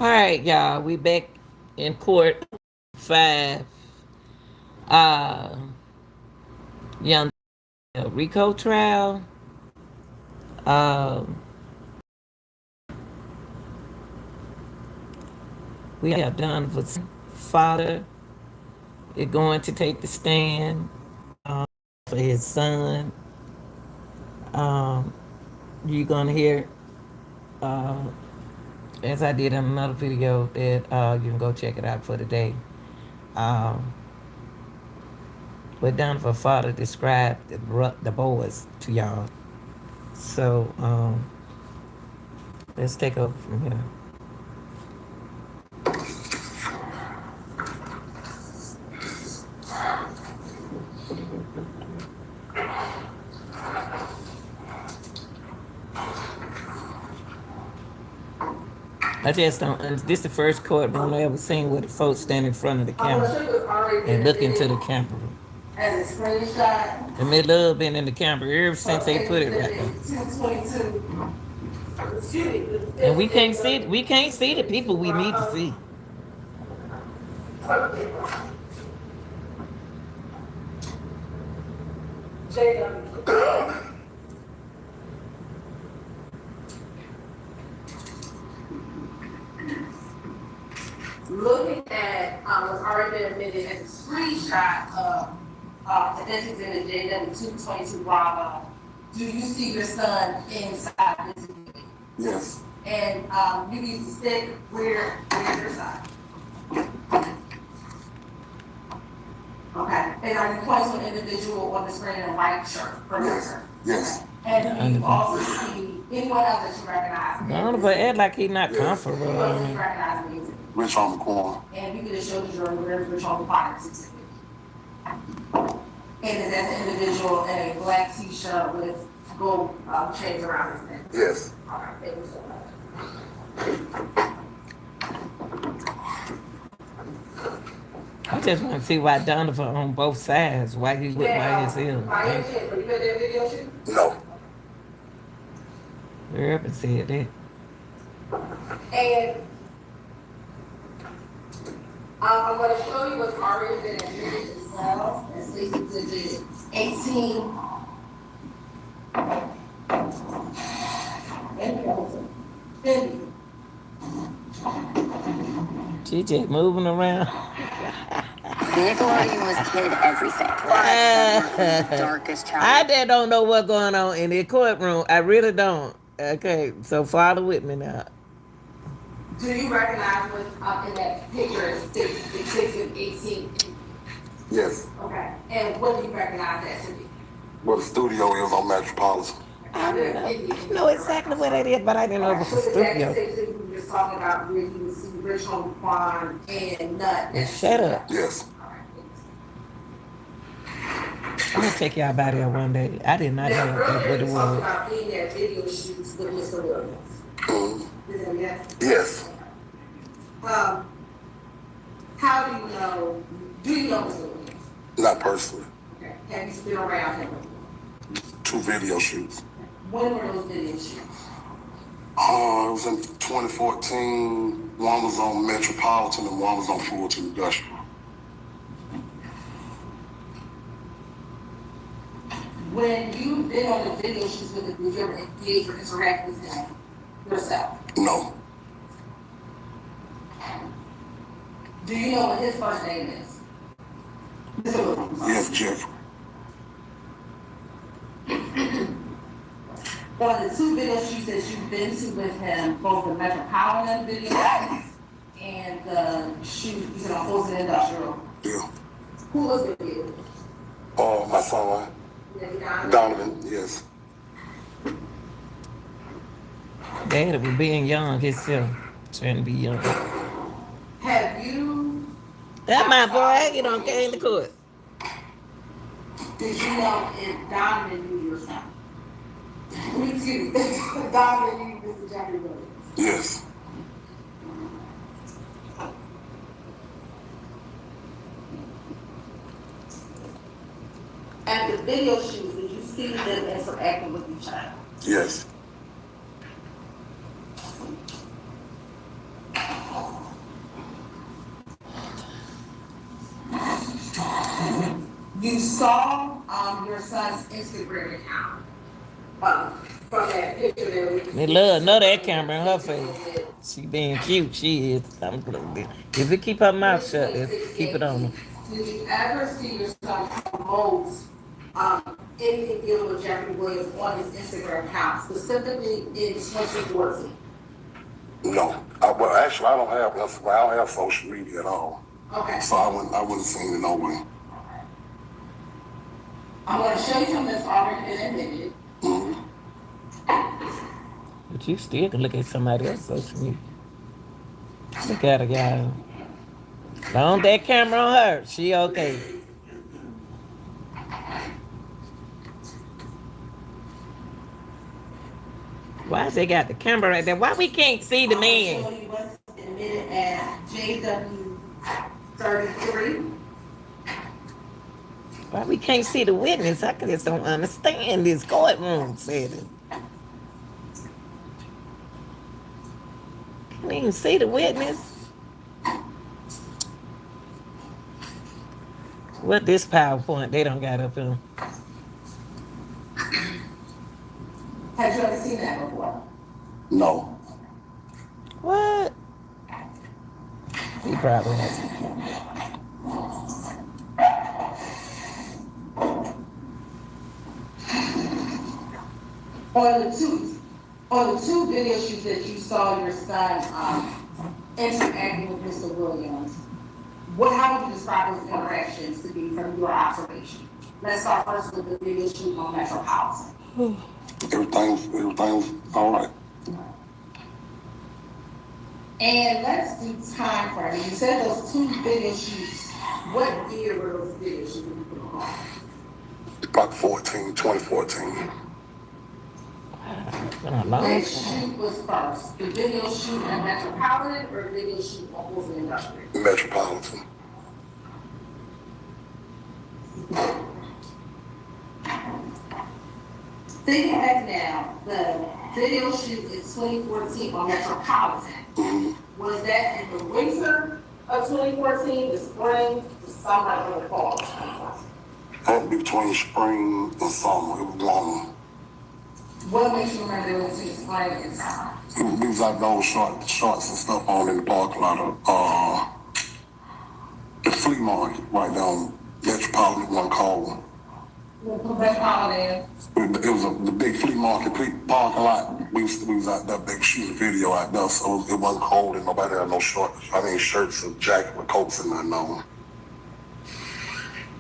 All right, y'all. We back in court. Five. Uh, young Rico trial. Um, we have done for father is going to take the stand for his son. Um, you're gonna hear, uh, as I did in another video that you can go check it out for today. Um, but Donovan's father described the boys to y'all. So let's take over from here. I just don't. This is the first courtroom I ever seen where the folks stand in front of the camera and look into the camera. As a screenshot. And they love being in the camera ever since they put it right there. And we can't see. We can't see the people we need to see. Looking at what's already been admitted as a screenshot of the exhibit JW222 Bravo, do you see your son inside this exhibit? Yes. And you use the stick where your side? Okay. And are you pointing to an individual on the screen in a white shirt? Yes. Yes. And you also see anyone else that you recognize? Donovan act like he's not comfortable. Who else do you recognize in the exhibit? Rich on the corner. And you could have showed the jury where's Rich on the Potter's exhibit. And is that the individual in a black t-shirt with gold chains around his neck? Yes. All right, thank you so much. I just want to see why Donovan on both sides. Why he look by his heel. Why you did? You put that video shoot? No. Hurry up and said that. And I'm going to show you what's already been admitted as well. As Lisa did 18. She just moving around. Nickelodeon was kid everything. Darkest child. I just don't know what's going on in the courtroom. I really don't. Okay, so follow with me now. Do you recognize what's up in that picture? It's 6 and 18. Yes. Okay. And what do you recognize that to be? Well, the studio is on Metropolitan. I know exactly what it is, but I didn't know it was a studio. We were just talking about where you would see Rich on Quan and Nut. Shut up. Yes. I'm gonna take y'all by there one day. I did not know what it was. About being at video shoots with Mr. Williams. Is that yes? Yes. How do you know? Do you know Mr. Williams? Not personally. Okay. Have you been around him? 2 video shoots. When were those video shoots? It was in 2014. One was on Metropolitan and one was on Fulton Industrial. When you've been on the video shoots with him, did you ever engage or interact with him yourself? No. Do you know what his first name is? Yes, Jeffrey. On the 2 video shoots that you've been to with him, both the Metropolitan video shoots and the shoot you said on Fulton Industrial. Yeah. Who was with you? My son, Donavan. Yes. Dad was being young himself, trying to be young. Have you? That my boy, you don't came to court. Did you know if Donovan knew your son? Excuse me, Donovan knew Mr. Jeffrey Williams. Yes. At the video shoots, did you see them interacting with each other? Yes. You saw your son's Instagram account from that picture that we They love know that camera in her face. She being cute, she is. If it keep her mouth shut, if keep it on her. Did you ever see your son promote anything dealing with Jeffrey Williams on his Instagram account, specifically in 2014? No. Well, actually, I don't have social media at all. Okay. So I wouldn't seen it no way. I'm going to show you something that's already been admitted. Mm-hmm. But you still can look at somebody else's social media. Look at her, y'all. Don't that camera on her. She okay. Why they got the camera right there? Why we can't see the man? I'll show you what's admitted as JW33. Why we can't see the witness? I just don't understand this courtroom setting. Can't even see the witness. What this PowerPoint they don't got up here? Have you ever seen that before? No. What? He probably hasn't. On the two video shoots that you saw your son interacting with Mr. Williams, how would you describe those interactions to be from your observation? Let's start first with the video shoot on Metropolitan. Everything's all right. And let's do time frame. You said those two video shoots. What year were those video shoots you put on? About 2014. Which shoot was first? The video shoot at Metropolitan or the video shoot on Wilson Industrial? Metropolitan. Thinking back now, the video shoot in 2014 on Metropolitan, Mm-hmm. was that in the winter of 2014, the spring, the summer, or the fall of 2014? That between spring and summer, it was long. What makes you remember it was between spring and summer? We was out those shorts and stuff on in the parking lot of the flea market right down Metropolitan, one called. Metropolitan. It was the big flea market parking lot. We was out there, big shooting video out there, so it wasn't cold and nobody had no shirts or jacket with coats and nothing on.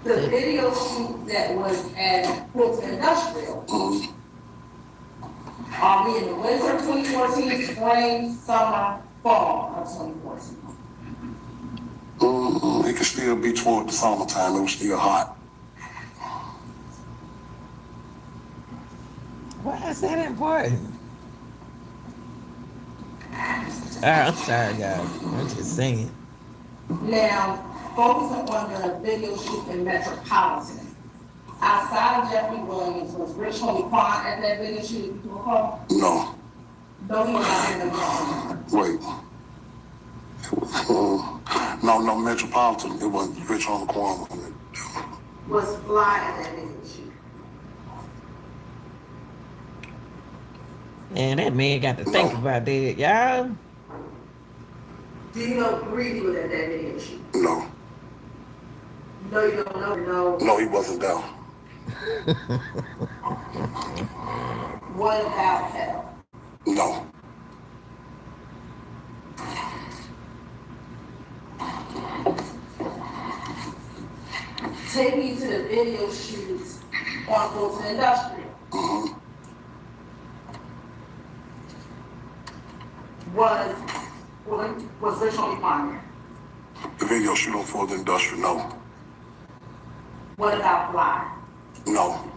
The video shoot that was at Wilson Industrial, Mm-hmm. are we in the winter of 2014, spring, summer, fall of 2014? Mm-hmm. It could still be toward the summertime. It was still hot. Why is that important? I'm sorry, guys. I'm just saying. Now, focusing on the video shoot in Metropolitan, outside of Jeffrey Williams, was Rich Homie Quan at that video shoot, if you recall? No. No, he was not in the Wait. No, Metropolitan. It wasn't Rich on the corner. Was Fly at that video shoot? Man, that man got to think about that, y'all. Do you know Greedy was at that video shoot? No. No, you don't know. No. No, he wasn't there. What about Hell? No. Take me to the video shoots on Wilson Industrial. Mm-hmm. Was Rich Homie Quan there? The video shoot on Ford Industrial, no. What about Fly? No.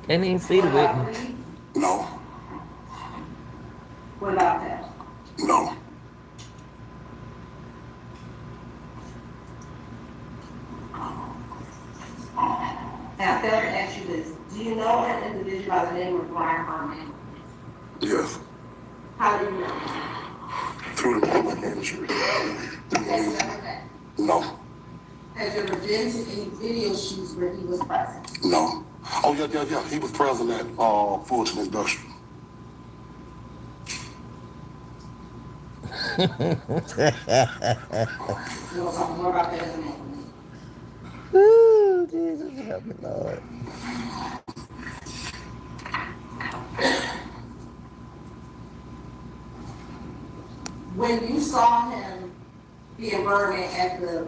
Can't even see the What about witness. Greedy? No. What about Hell? No. Now, I failed to ask you this. Do you know an individual by the name of Brian Herman? Yes. How do you know? Through the public industry. Have you ever met? No. Have you ever been to any video shoots where he was present? No. Oh, yeah. He was present at Fulton Industrial. We'll talk more about that in a moment. Ooh, Jesus, help me, Lord. When you saw him being Birdman at the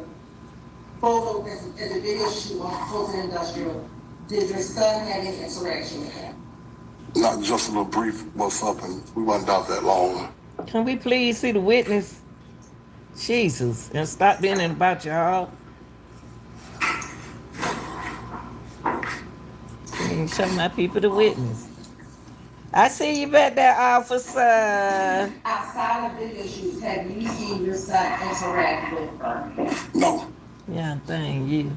video shoot on Fulton Industrial, did your son have any interaction with him? Not just a little brief what's up, and we wasn't out that long. Can we please see the witness? Jesus, and stop being about y'all. Can show my people the witness. I see you back there, officer. Outside of video shoots, have you seen your son interact with Birdman? No. Yeah, thank you.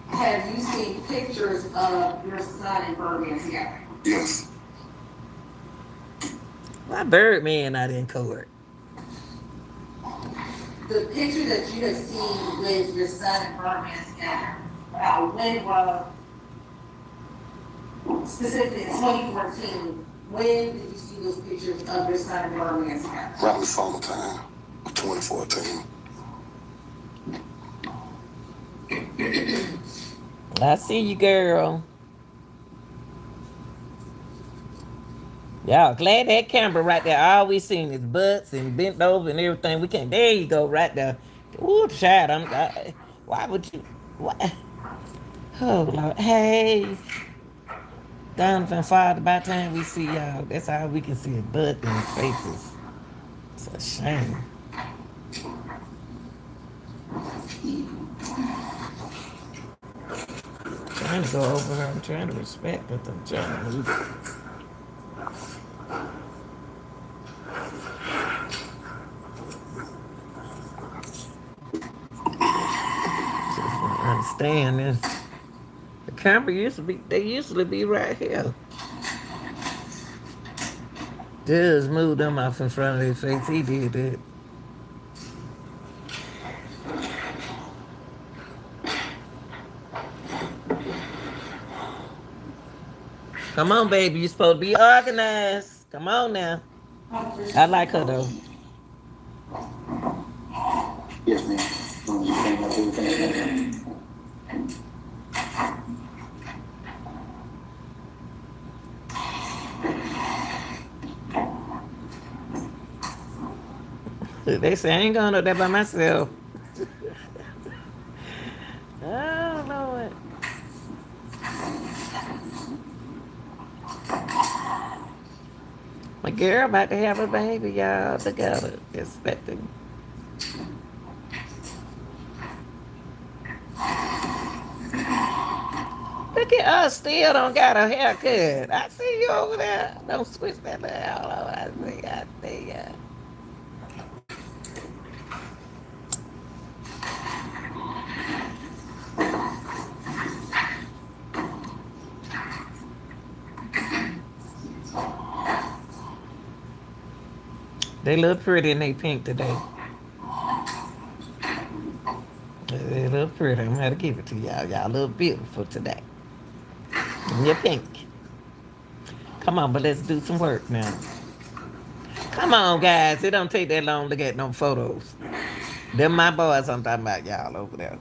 Have you seen pictures of your son and Birdman together? Yes. Why Birdman not in court? The picture that you have seen with your son and Birdman together, when specifically in 2014, when did you see those pictures of your son and Birdman together? Around the summertime of 2014. I see you, girl. Y'all glad that camera right there. All we seen is butts and bent over and everything. We can't. There you go, right there. Ooh, child, why would you? What? Oh Lord, hey, Donavan, Father. By the time we see y'all, that's all we can see is butt and faces. It's a shame. Trying to go over her. I'm trying to respect, but I'm trying to move it. Understand this. The camera they usually be right here. Just move them off in front of their face. He did that. Come on, baby. You're supposed to be organized. Come on now. I like her though. Yes, ma'am. They say I ain't going up there by myself. Oh Lord. My girl about to have a baby, y'all, together, expecting. Look at us, still don't got a haircut. I see you over there. Don't switch that all over. I see ya. They look pretty in they pink today. They look pretty. I'm gonna give it to y'all. Y'all look beautiful today. And you're pink. Come on, but let's do some work now. Come on, guys. It don't take that long to get no photos. Them my boys I'm talking about, y'all over there.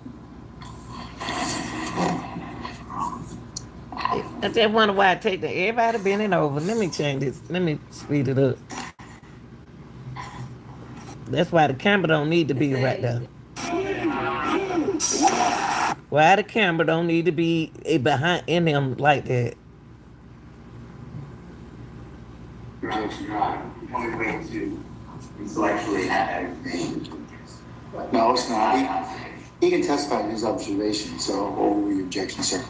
I just wonder why I take that. Everybody bending over. Let me change this. Let me speed it up. That's why the camera don't need to be right there. Why the camera don't need to be behind in them like that? Intellectually have everything. No, it's not. He can testify in his observation, so over your objection, sir.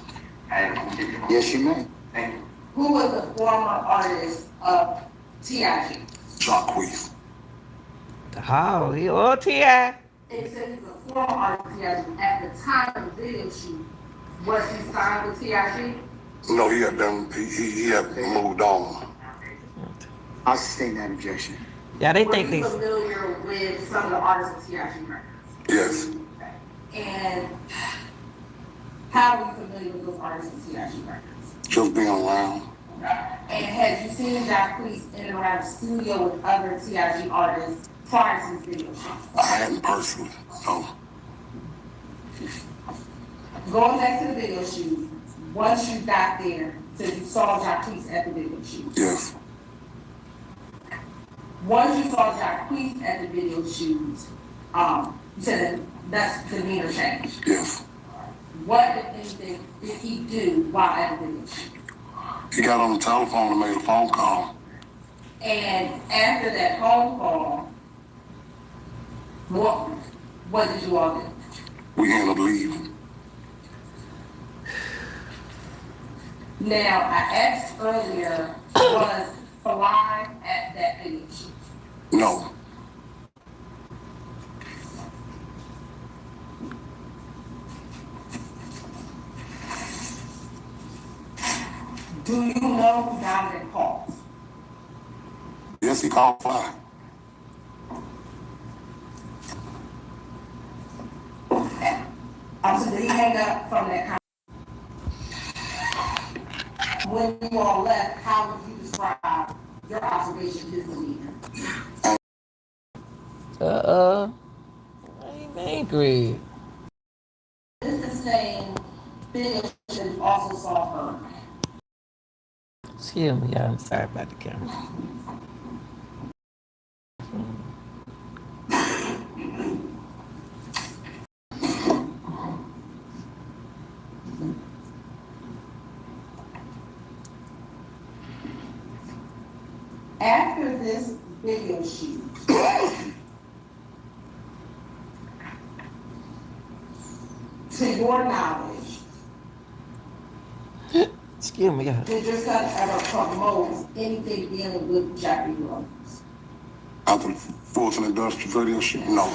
Yes, you may. Who was the former artist of TIG? Jacquees. Oh, he or T.I. It said he's a former artist of TIG. At the time of the video shoot, was he signed with TIG? No, he had moved on. I'll sustain that objection. Yeah, they Were think you they. familiar with some of the artists of TRG Records? Yes. And how were you familiar with those artists of TRG Records? Just being around. And had you seen Jacquees in and around the studio with other TRG artists prior to this video shoot? I hadn't personally, no. Going back to the video shoot, once you got there, so you saw Jacquees at the video shoot. Yes. Once you saw Jacquees at the video shoot, you said that that's demeanor changed. Yes. What, if anything, did he do while at the video shoot? He got on the telephone and made a phone call. And after that phone call, what did you all do? We ended up leaving. Now, I asked earlier, was Fly at that video shoot? No. Do you know who Donavan calls? Yes, he called Fly. So did he hang up from that conversation? When you all left, how would you describe your observation of his demeanor? I'm angry. This is the same video that you also saw her. Excuse me, y'all. I'm sorry about the camera. After this video shoot, to your knowledge, Excuse me, y'all. did your son ever promote anything dealing with Jackie Williams? After the Fulton Industrial Radio shoot, no.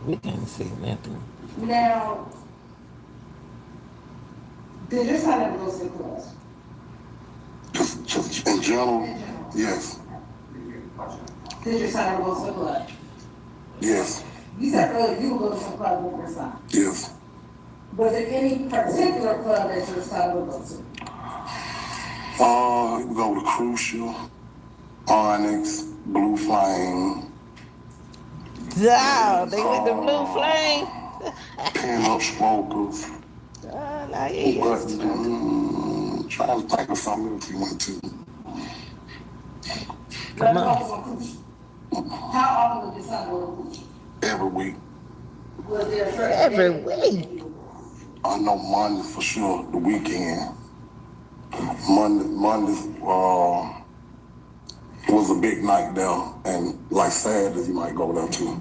We can't see nothing. Now, did your son ever go to the club? Just in general, yes. Did your son ever go to the club? Yes. You said earlier you would go to the club with your son. Yes. Was there any particular club that your son would go to? We go to Crucial, Onyx, Blue Flame, Wow, they with the blue flame. Pin-Up Smokers. Like, But, trying to think of something else we went to. Come Let's on. focus on Crucial. How often would your son go to Crucial? Every week. Was there a certain Every day? week. I know Monday for sure, the weekend. Monday was a big night there, and like Saturdays you might go there too.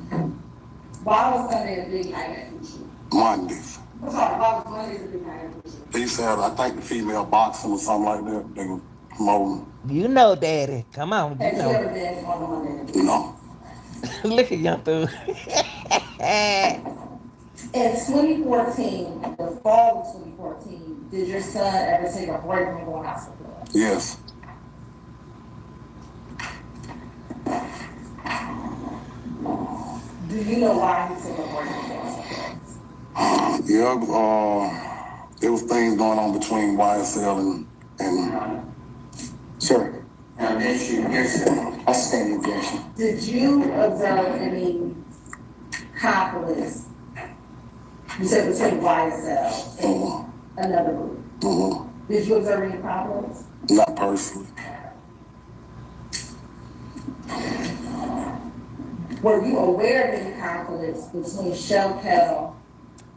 Why was Sunday a big night at Crucial? Mondays. I'm sorry, why was Monday a big night at Crucial? They used to have, I think, the female boxing or something like that. They were promoting. You know, Daddy. Come on, you Have you know. ever been on a Monday? You know. Look at young dude. In 2014, the fall of 2014, did your son ever take a break from going out to the club? Yes. Do you know why he took a break from going out to the club? Yeah, there was things going on between YSL and Sir, yes, sir. I stand the objection. Did you observe any conflicts? You said between YSL and another group. Did you observe any conflicts? not personally. Were you aware of any conflicts between Shell Kettle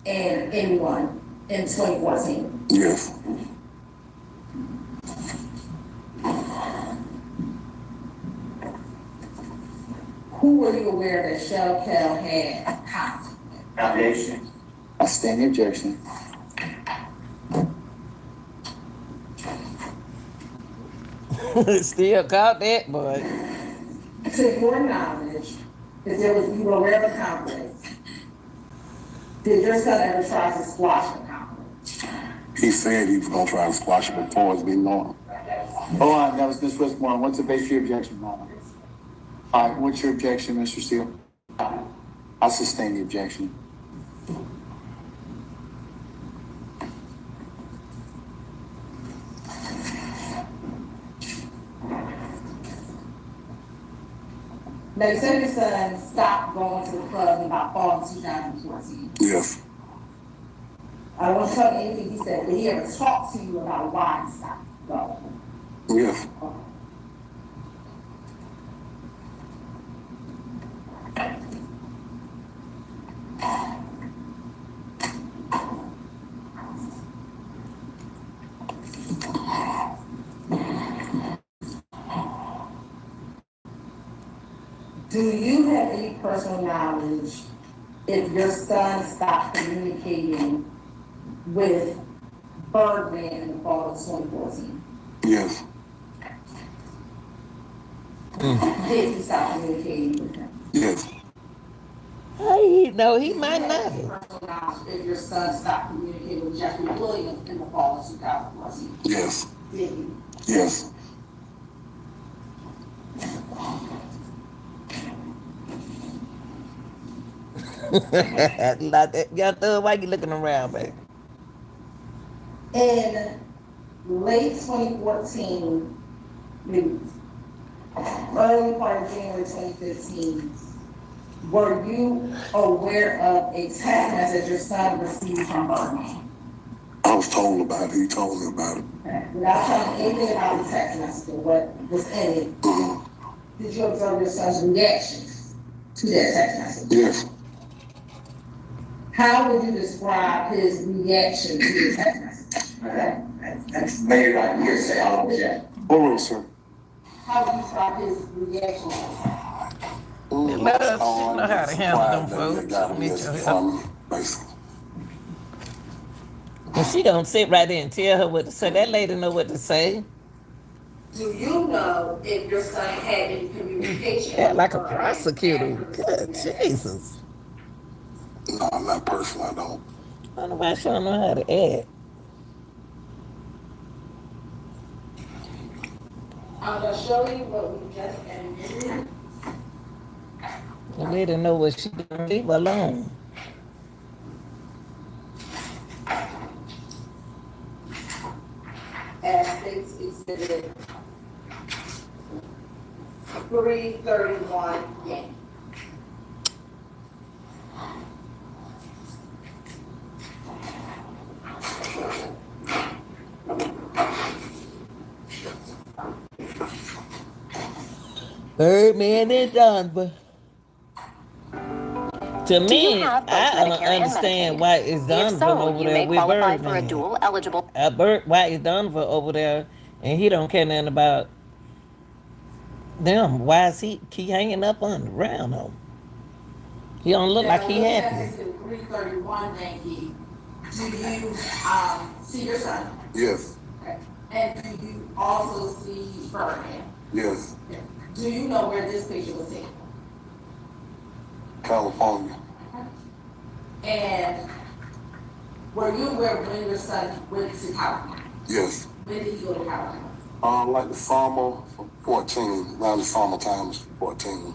and anyone in 2014? Yes. Who were you aware that Shell Kettle had conflict with? Objection. I stand the objection. Still caught that, boy. To your knowledge, Because you were aware of the conflict. Did your son ever try to squash the conflict? He said he was gonna try to squash it before it's been known. Hold on, that was Ms. Westmore. What's the base for your objection, Mama? All right, what's your objection, Mr. Steele? I'll sustain the objection. Now, you said your son stopped going to the club in about fall of 2014. Yes. I don't want to tell you anything he said. Did he ever talk to you about why he stopped going? Yes. Do you have any personal knowledge if your son stopped communicating with Birdman in the fall of 2014? Yes. Did he stop communicating with him? Yes. Hey, no, he might Do you not have any have. personal knowledge if your son stopped communicating with Jeffrey Williams in the fall of 2014? Yes. Did he? Yes. Y'all thug, why you looking around, baby? In late 2014, maybe early part of January 2015, were you aware of a text message your son received from Birdman? I was told about it. He told me about it. Okay. Without telling anything about the text message or what was in it, did you observe your son's reaction to that text message? Yes. How would you describe his reaction to the text message? Okay. That's maybe like hearsay, I'll object. Oral, sir. How would you describe his reaction to it? Let us know how to handle them folks. They got a Meet message your from me, basically. And she gonna sit right there and tell her what to say. That lady know what to say. Do you know if your son had any communication? Yeah, like a with Birdman prosecutor. after the Good situation? Jesus. No, not personally, I don't. I don't know why she don't know how to act. I'm gonna show you what we just admitted. The lady know what she doing. Leave her alone. As states exhibit 331, yeah. Birdman and Donovan. To Do you me, have both I don't Medicare and understand Medicaid? why is If Donovan so, over you there may with qualify for a Birdman. dual eligible. Why is Donovan over there and he don't care nothing about them? Why is he keep hanging up on around them? He don't look like he happy. 331, Yankee. Do you see your son? Yes. Okay. And do you also see Birdman? Yes. Yeah. Do you know where this picture was taken? California. And were you aware when your son went to California? Yes. When did he go to California? Like the summer of 14, around the summertime was 14.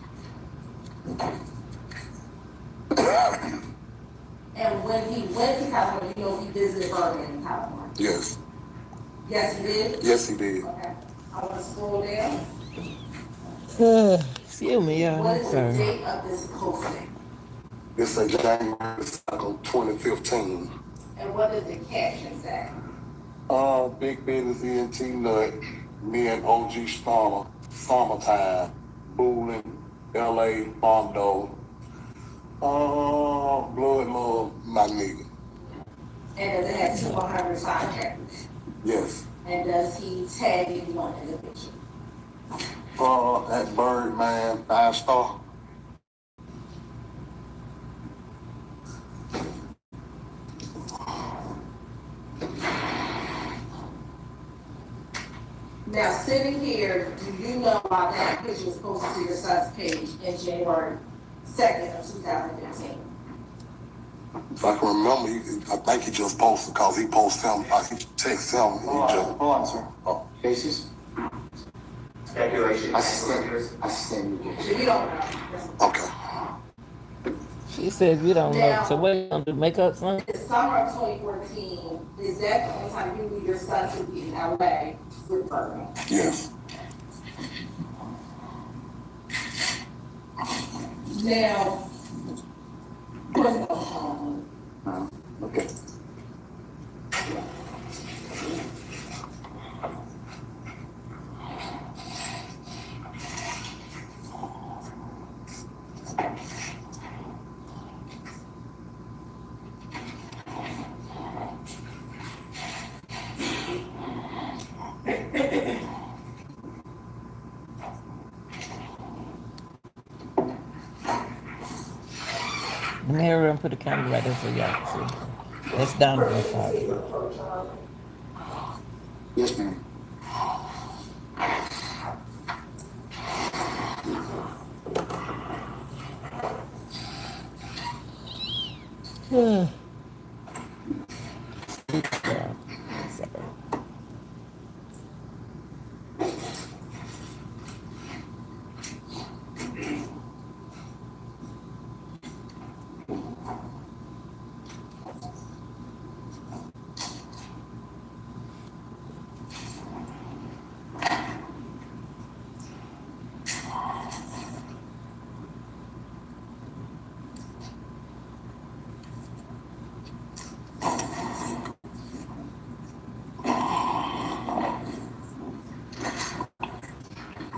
And when he went to California, you know he visited Birdman in California? Yes. Yes, he did? Yes, he did. Okay. I want to scroll down. Excuse me, y'all. What I'm is the sorry. date of this posting? It's a January 2nd, 2015. And what does the caption say? Big business ENT nut, me and OG Stormer, summertime, Boolin, LA, Bondo, Blood Love, my nigga. And does it have 200 side characters? Yes. And does he tag anyone in the picture? That Birdman 5-star. Now, sitting here, do you know why that picture was posted to your son's page in January 2nd of 2015. If I can remember, I think he just posted because he posted him, he texted him. And he just, Hold on, sir. oh, Cases? Speculation. Assistant. We don't know. okay. She said we don't know. Now- So what you gonna do? Make up something? In the summer of 2014, is that the only time you leave your son to be in LA with Birdman? Yes. Now, Okay. Mary and put the camera right there so y'all can see. That's Donovan's father. Yes, ma'am. Yeah. Sorry.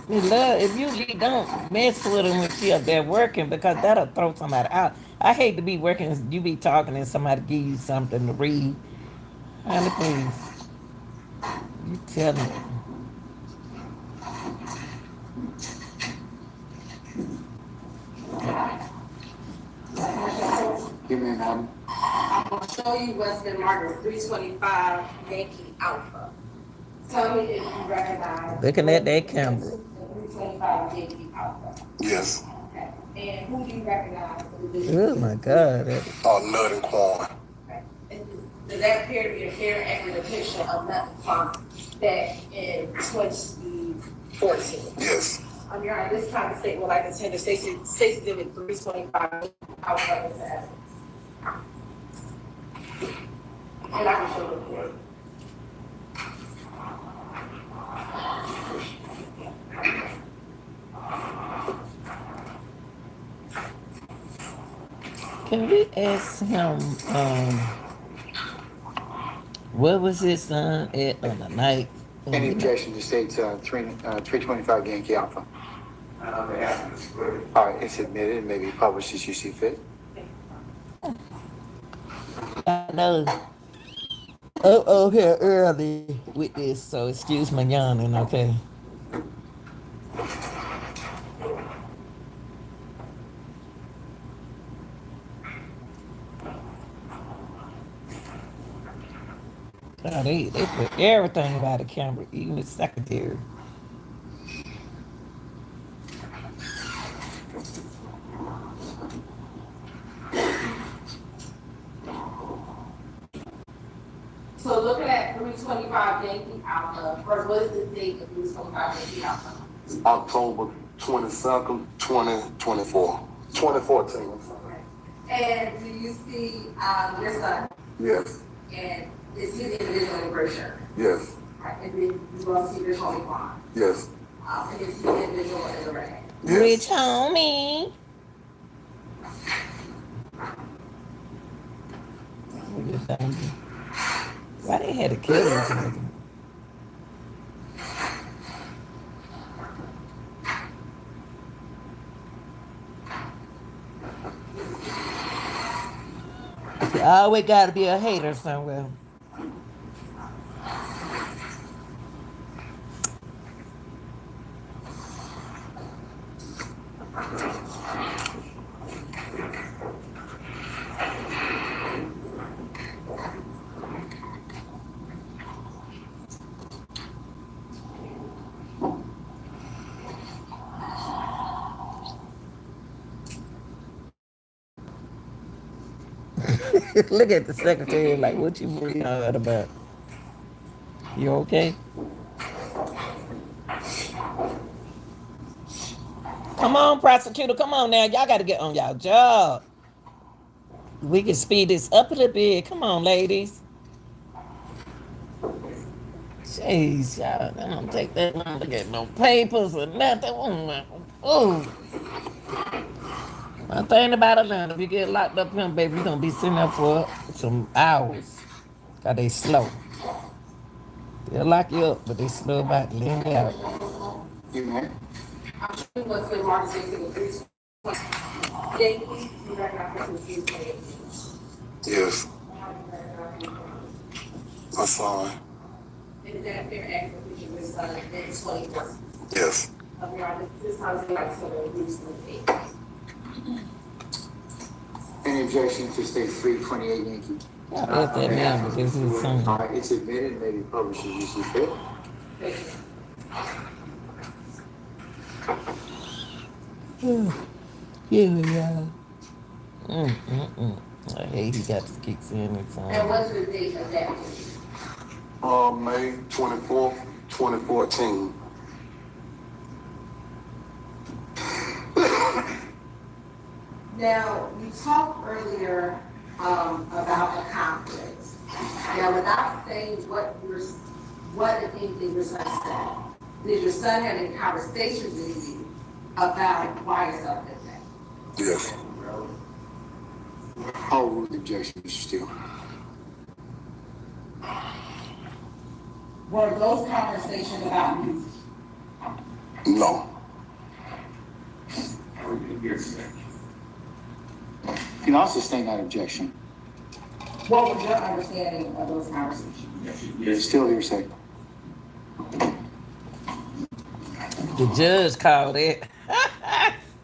Love, if you don't mess with her when she up there working because that'll throw somebody out. I hate to be working, you be talking and somebody give you something to read. Honey, please. You tell me. Give me an album. I'm gonna show you what's been marked as 325 Yankee Alpha. Tell me if you recognize. Looking at that camera. 325 Yankee Alpha. Yes. Okay. And who do you recognize? Oh my God. Nut and Quan. Okay. And does that appear to be a fair, accurate depiction of Nut Funk back in 2014? Yes. Your Honor, this time the state would like to tender Stacey Exhibit 325 Alpha as evidence. And I can show the report. Can we ask him, what was his son at on the night? Any objection to state's 325 Yankee Alpha? All right, it's admitted and may be published as you see fit. I know. Oh, here early with this, so excuse my yawning, okay? God, they put everything about the camera, even the secretary. So looking at 325 Yankee Alpha, first, what is the date of 325 Yankee Alpha? October 22nd, 2024. 2014. I'm sorry. And do you see your son? Yes. And is he the individual in the brochure? Yes. Right. And then you also see your Tony Kwan. Yes. And is he the individual in the red? Yes. Rich homie. Why they had to kill this nigga? You always gotta be a hater somewhere. Look at the secretary like, what you really hard about? You okay? Come on, prosecutor. Come on now. Y'all got to get on y'all job. We can speed this up a little bit. Come on, ladies. Jeez, y'all. I don't take that long to get no papers or nothing. Oh, one thing about Atlanta, if you get locked up here, baby, you're going to be sitting there for some hours. Because they slow. They'll lock you up, but they slow about letting you out. You may. I'm sure what's been Martin says Daily, you recognize this. Yes. My son. Is that fair accusation with son in 2014? Yes. Of your this house rights for the recently. Any objection to state 328 Yankee? I left that man, but this is something. It's admitted, maybe published as you see fit. Thank you. Yeah. I hate he got to keep saying it. And what's the date of that? May 24th, 2014. Now, you talked earlier about a conflict. Now, without saying what if anything your son said, did your son have any conversations with you about why yourself did that? Yes. I'll rule the objection, Mr. Steele. Were those conversations about music? No. You can also sustain that objection. What was your understanding of those conversations? It's still hearsay. The judge called it.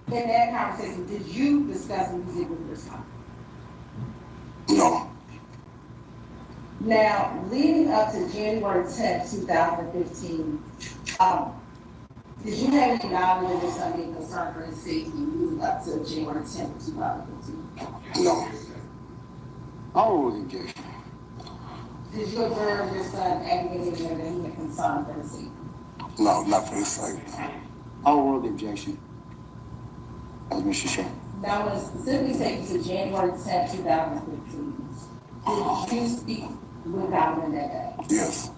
In that conversation, did you discuss music with your son? No. Now, leading up to January 10th, 2015, did you have any knowledge of your son being concerned for his safety leading up to January 10th, 2015? No. I'll rule the objection. Did you observe your son aggravating him that he had concern for his safety? No, not for his sake. I'll rule the objection. As Mr. Chair. Now, when specifically taken to January 10th, 2015, did you speak with Donavan that day? Yes.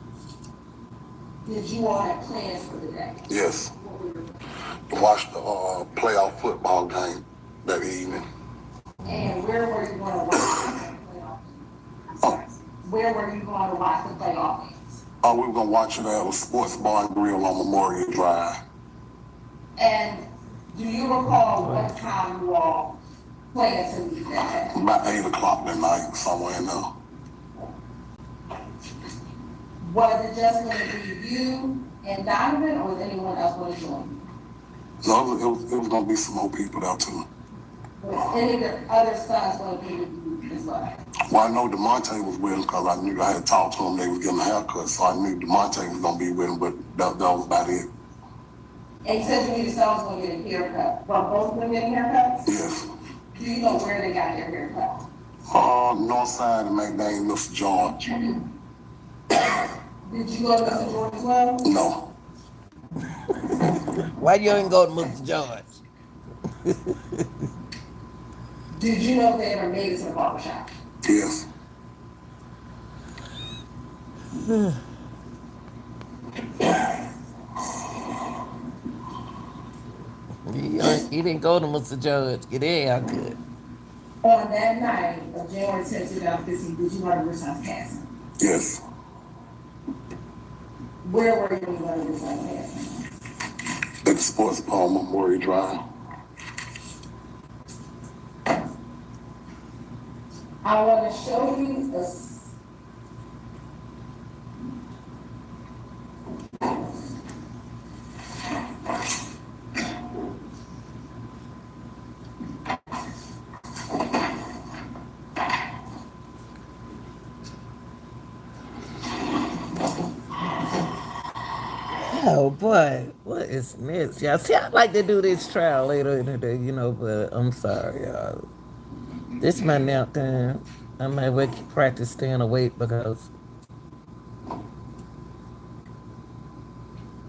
Did you all have plans for the day? Yes. Watched the playoff football game that evening. And where were you going to watch the playoff games? Where were you going to watch the playoff games? We were going to watch it at a sports bar and grill on Memorial Drive. And do you recall what time you all planned to leave that day? About 8 o'clock that night, somewhere in there. Was it just going to be you and Donavan, or was anyone else going to join you? No, it was going to be some more people there too. Was any of the other sons going to be with you as well? Well, I know DeMonte was with him because I knew I had talked to him. They was getting a haircut, so I knew DeMonte was going to be with him, but that was about it. And you said you knew the sons were going to get a haircut. Well, both of them getting haircuts? Yes. Do you know where they got their haircut? North side of McDane, Mr. George. Did you go to Mr. George as well? No. Why you ain't go to Mr. George? Did you know they ever made it to the barber shop? Yes. You didn't go to Mr. George. Get in, y'all good. On that night of January 10th, 2015, did you learn your son's passing? Yes. Where were you when you learned your son's passing? At the sports bar on Memorial Drive. I want to show you a Oh boy, what is next? Y'all see, I'd like to do this trial later in the day, but I'm sorry, y'all. This is my nap time. I might well practice staying awake because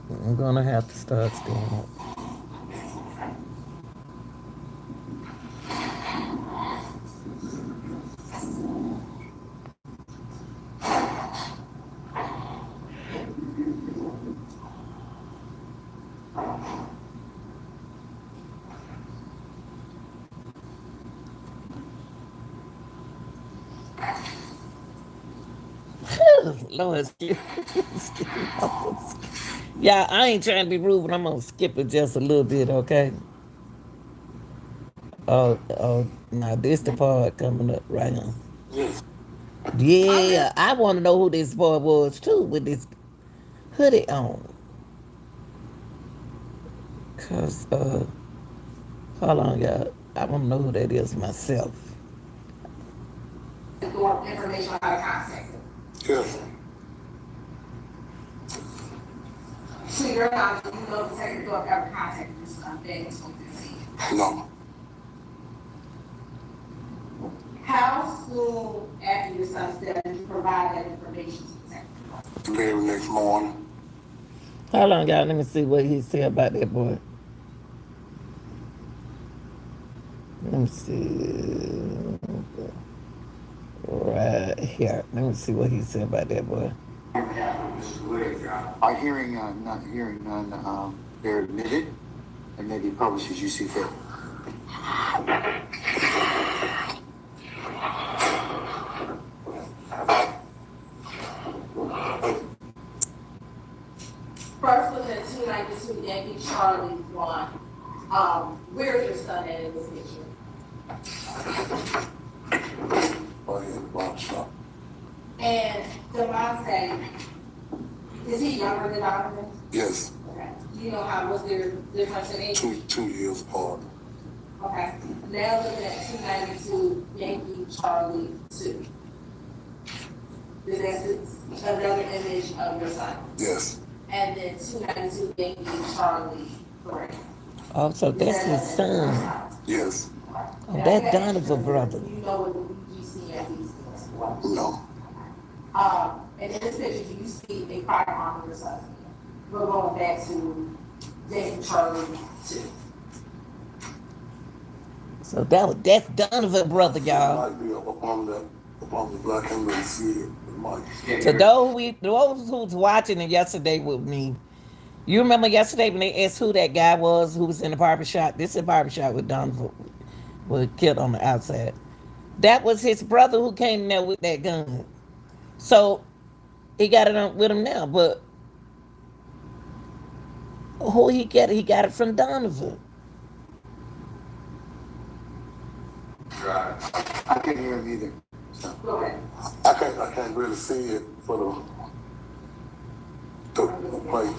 I'm gonna have to start staying up. Lord, excuse yeah, I ain't trying to be rude, but I'm gonna skip it just a little bit, okay? Oh, now this the part coming up right now. Yes. Yeah, I want to know who this boy was too with this hoodie on. Cause hold on, y'all. I want to know who that is myself. Door information on how to contact them. Yes. To your knowledge, you know the second door ever contacted your son, then it's going to see. No. How soon after your son's death did you provide that information to the second door? The very next morning. Hold on, y'all. Let me see what he said about that boy. Let me see. Right here. Let me see what he said about that boy. Are hearing not hearing none, they're admitted and may be published as you see fit. First was at 292 Yankee Charlie 1. Where's your son at in this picture? Right in the barber shop. And Devontae, is he younger than Donavan? Yes. Okay. Do you know how was there difference in age? 2 years apart. Okay. Now looking at 292 Yankee Charlie 2. This is another image of your son. Yes. And then 292 Yankee Charlie 3. Oh, so that's his son. Yes. Oh, that's Donovan's brother. You know what the BGC and these things was. No. And in this picture, do you see a firearm on your son? We're going back to Yankee Charlie 2. So that's Donovan's brother, y'all. Might be up on the black and really see it. It might. To those who's watching it yesterday with me, you remember yesterday when they asked who that guy was who was in the barber shop? This is a barber shop with Donovan was killed on the outside. That was his brother who came in there with that gun. So he got it on with him now, but who he got it? He got it from Donovan. I can't hear him either. So. Go ahead. I can't really see it for the plate.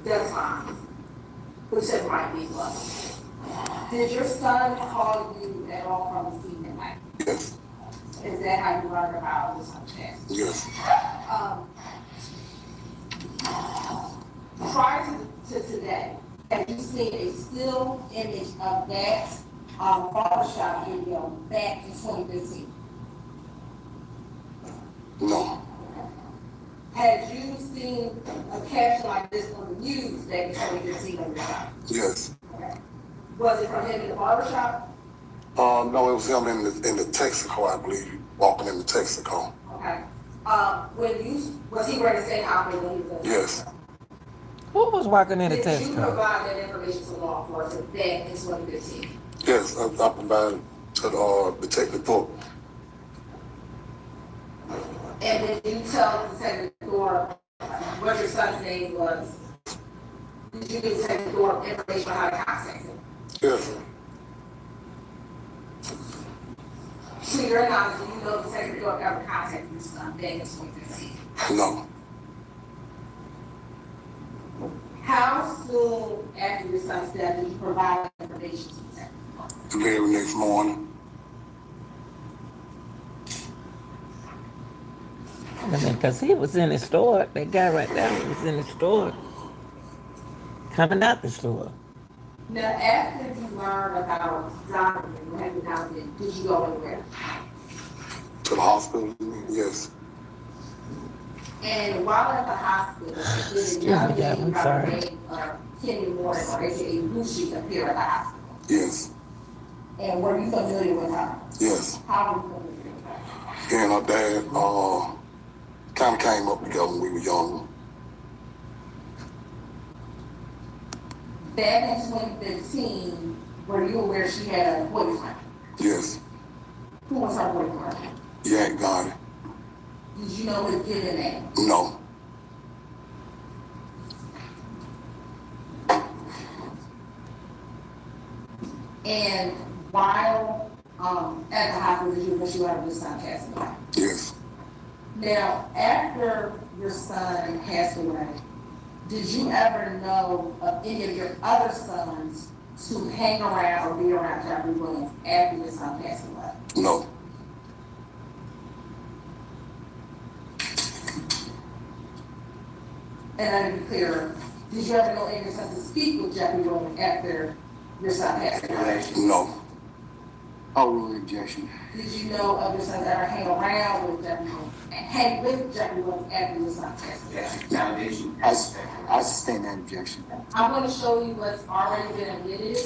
That's fine. Who said might be blood? Did your son call you at all from the scene that night? Yes. Is that how you learned about this chest? Yes. Prior to today, have you seen a still image of that barbershop video back in 2015? No. Had you seen a caption like this on the news back in 2015 on your side? Yes. Okay. Was it from him in the barbershop? No, it was him in the Texaco, I believe, walking in the Texaco. Okay. Was he wearing the same outfit when he was in? Yes. Who was walking in the Did you Tesco? provide that information to law enforcement back in 2015? Yes, I provided to Detective Thorpe. And did you tell Detective Thorpe what your son's name was? Did you give Detective Thorpe information on how to contact him? Yes. To your knowledge, do you know Detective Thorpe ever contacted your son back in 2015? No. How soon after your son's death did you provide information to Detective Thorpe? The very next morning. I mean, because he was in the store. That guy right there was in the store. coming out the store. Now, after you learned about Donovan, you had Donovan, did you go anywhere? To the hospital, yes. And while at the hospital, did another lady by the name of Kenny Morgan, or AKA Lucy, appear at the hospital? Yes. And were you familiar with her? Yes. How were you familiar with her? He and her dad kind of came up together when we were younger. Back in 2015, were you aware she had a boyfriend? Yes. Who was her boyfriend? Yeah, got it. Did you know his given name? No. And while at the hospital, did you wish you had your son passed away? Yes. Now, after your son passed away, did you ever know of any of your other sons to hang around or be around Jeffrey Williams after your son passed away? No. And let me be clear, did you ever know any of your sons to speak with Jeffrey Williams after your son passed away? No. I'll rule the objection. Did you know of your sons ever hang around with Jeffrey Williams and hang with Jeffrey Williams after your son passed away? I sustain that objection. I'm going to show you what's already been admitted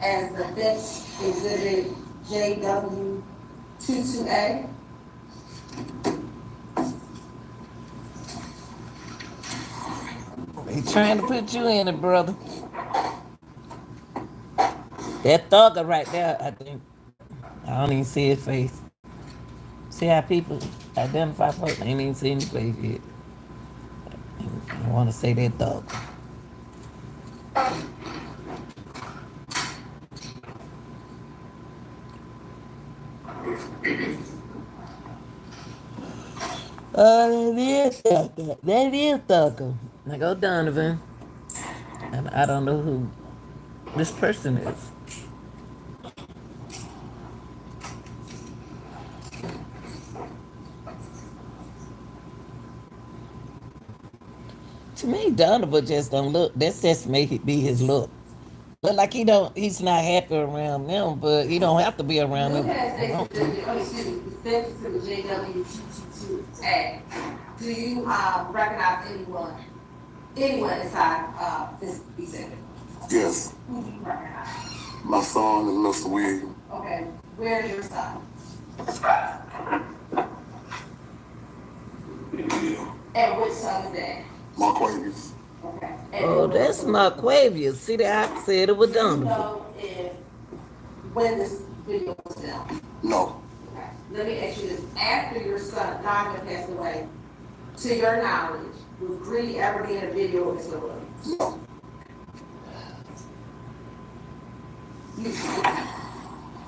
as the fifth exhibit JW22A. They trying to put you in it, brother. That thugger right there, I think. I don't even see his face. See how people identify folks? I ain't even seen his face yet. I want to say that thug. That is thugger. That is thugger. Now go Donovan. And I don't know who this person is. To me, Donovan just don't look. That's just make it be his look. But like he's not happy around them, but he don't have to be around them. The fifth exhibit JW22A. Do you recognize anyone inside this exhibit? Yes. Who do you recognize? My son and Mr. Williams. Okay, where's your son? And which son is that? Marquavius. Okay. Oh, that's Marquavius. See that I said it was Do you Donovan. know when this video was filmed? No. Okay. Let me ask you this. After your son, Donovan, passed away, to your knowledge, was Greedy ever be in a video with Mr. Williams? No.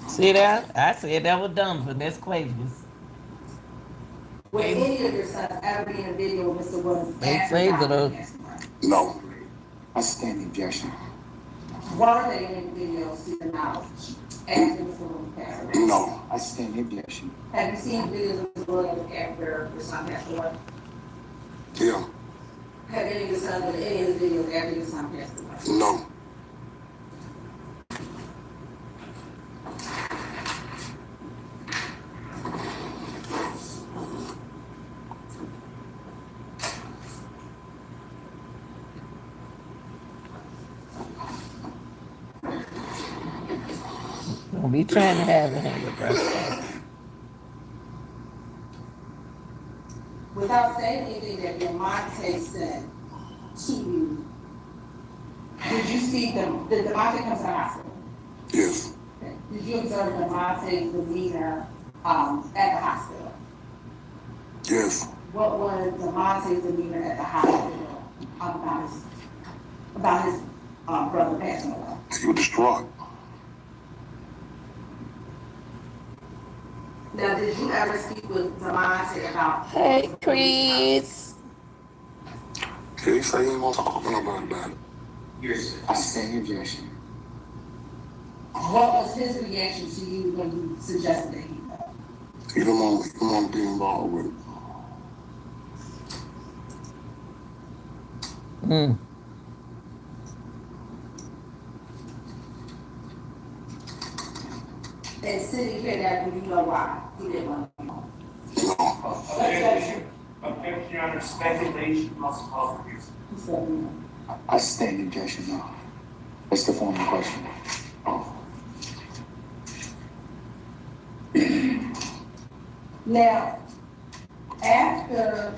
See that? I said that was Donovan. That's Quavius. Would any of your sons ever be in a video with Mr. Williams? They after say that, Donovan passed away? No. I sustain the objection. Were they in videos to your knowledge after Mr. Williams passed away? No. I sustain the objection. Have you seen videos of Mr. Williams after your son passed away? Yeah. Have any of your sons been in any of the videos after your son passed away? No. Don't be trying to have a hand with us. Without saying anything that your Monte said to you, did you see them? Did the Monte come to the hospital? Yes. Did you observe the Monte's demeanor at the hospital? Yes. What was the Monte's demeanor at the hospital about his brother passing away? He was distraught. Now, did you ever speak with Demonte about? Hey, Chris. Did he say he ain't gonna talk to nobody about it? I sustain the objection. What was his reaction to you when you suggested that he know? He don't want to be involved with it. And sitting here now, do you know why he didn't want to be home? No. Objection, Your Honor, speculation must call for use. He said no. I stand objection now. That's the formal question. Now, after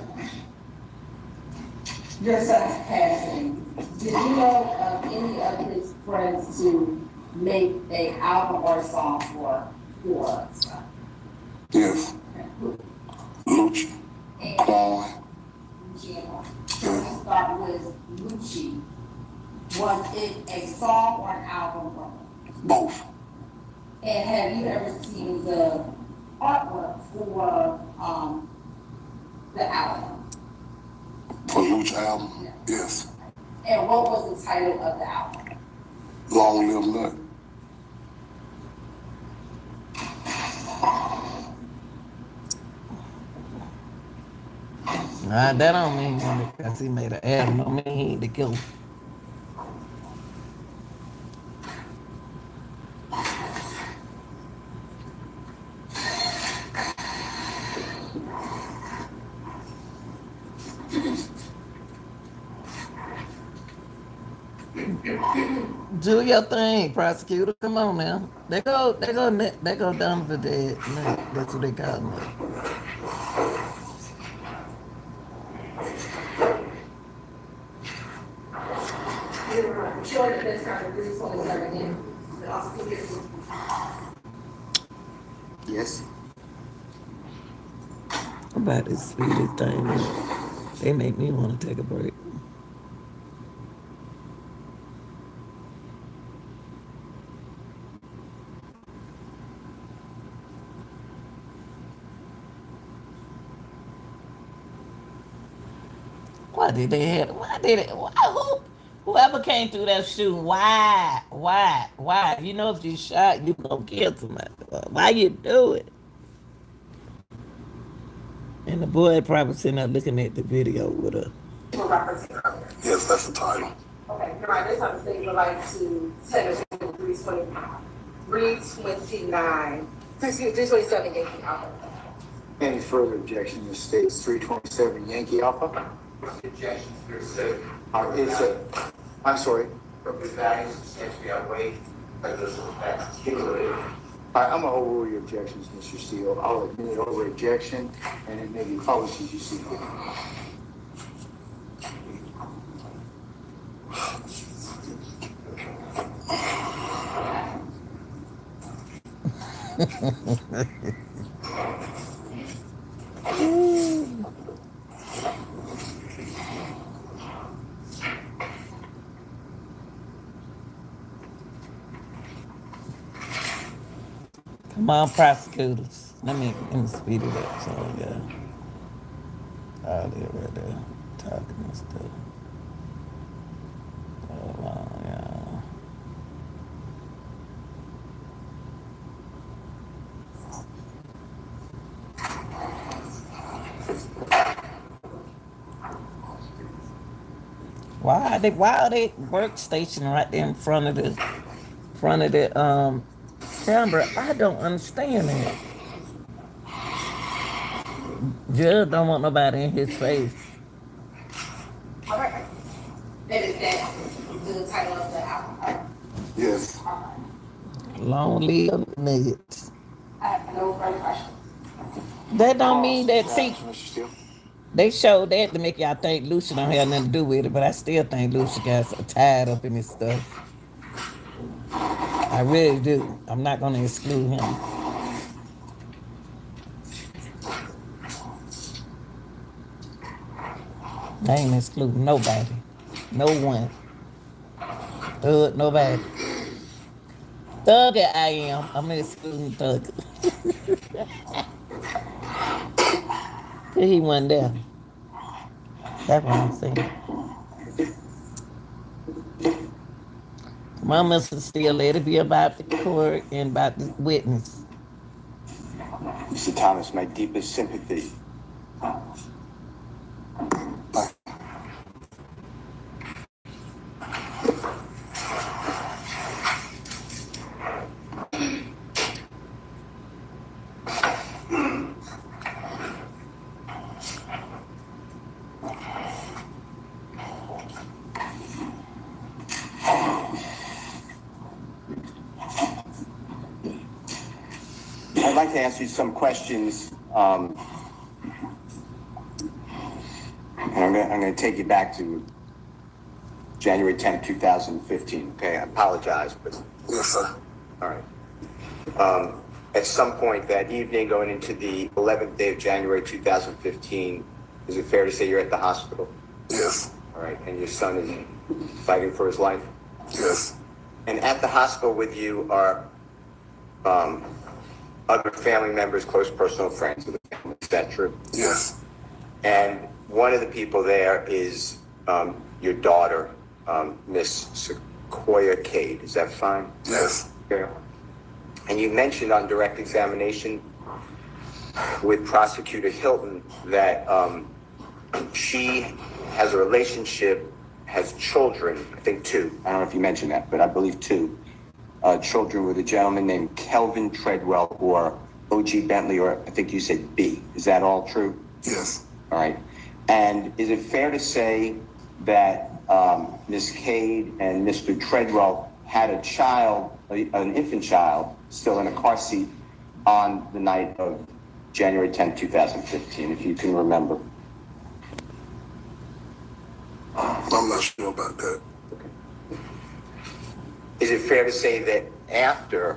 your son's passing, did you know of any of his friends to make a album or a song for son? Yes. Lucci. Quan. So let's start with Lucci. Was it a song or an album? Both. And have you ever seen the artwork for the album? For Lucci album? Yes. And what was the title of the album? Long Live Nut. Nah, that don't mean because he made an album. Don't mean he ain't the killer. Do your thing, prosecutor. Come on now. They go Donavan dead. That's what they call him. Sure, the best kind of this one is again. But also keep it. Yes? I'm about to speed this thing up. They make me want to take a break. Why did they have? Why did it? Whoever came through that shooting, why? You know, if you shot, you gonna kill somebody. Why you do it? And the boy probably sitting there looking at the video with her. Yes, that's the title. Okay, you're right. This time they would like to send us 329, 327 Yankee Alpha. Any further objection to states 327 Yankee Alpha? Objection, Your Honor. I'm sorry. From the values substantially outweighed by those of the facts accumulated. All right, I'm gonna overrule your objections, Mr. Steele. I'll admit over objection and then maybe policies you see fit. Come on, prosecutors. Let me speed it up so yeah. All they right there talking and stuff. Hold on, y'all. Why are they workstation right there in front of the camera? I don't understand that. Judge don't want nobody in his face. All right. That is that the title of the album. Yes. Long live nuggets. I have no further questions. That don't mean that. See, Mr. Steele. they showed that to make y'all think Lucy don't have nothing to do with it, but I still think Lucy got so tied up in this stuff. I really do. I'm not gonna exclude him. I ain't excluding nobody. No one. Thug, nobody. Thug I am. I'm excluding Thug. Cause he wasn't there. That's what I'm saying. My Mr. Steele let it be about the court and about the witness. Mr. Thomas, my deepest sympathy. like to ask you some questions. And I'm going to take you back to January 10th, 2015. Okay, I apologize, but Yes, sir. all right. At some point that evening, going into the 11th day of January 2015, is it fair to say you're at the hospital? Yes. All right, and your son is fighting for his life? Yes. And at the hospital with you are other family members, close personal friends of the family. Is that true? Yes. And one of the people there is your daughter, Miss Sequoia Cade. Is that fine? Yes. Yeah. And you mentioned on direct examination with Prosecutor Hilton that she has a relationship, has children, I think 2. I don't know if you mentioned that, but I believe 2 children with a gentleman named Kelvin Treadwell or O.G. Bentley, or I think you said B. Is that all true? Yes. All right. And is it fair to say that Ms. Cade and Mr. Treadwell had a child, an infant child, still in a car seat on the night of January 10th, 2015, if you can remember? I'm not sure about that. Is it fair to say that after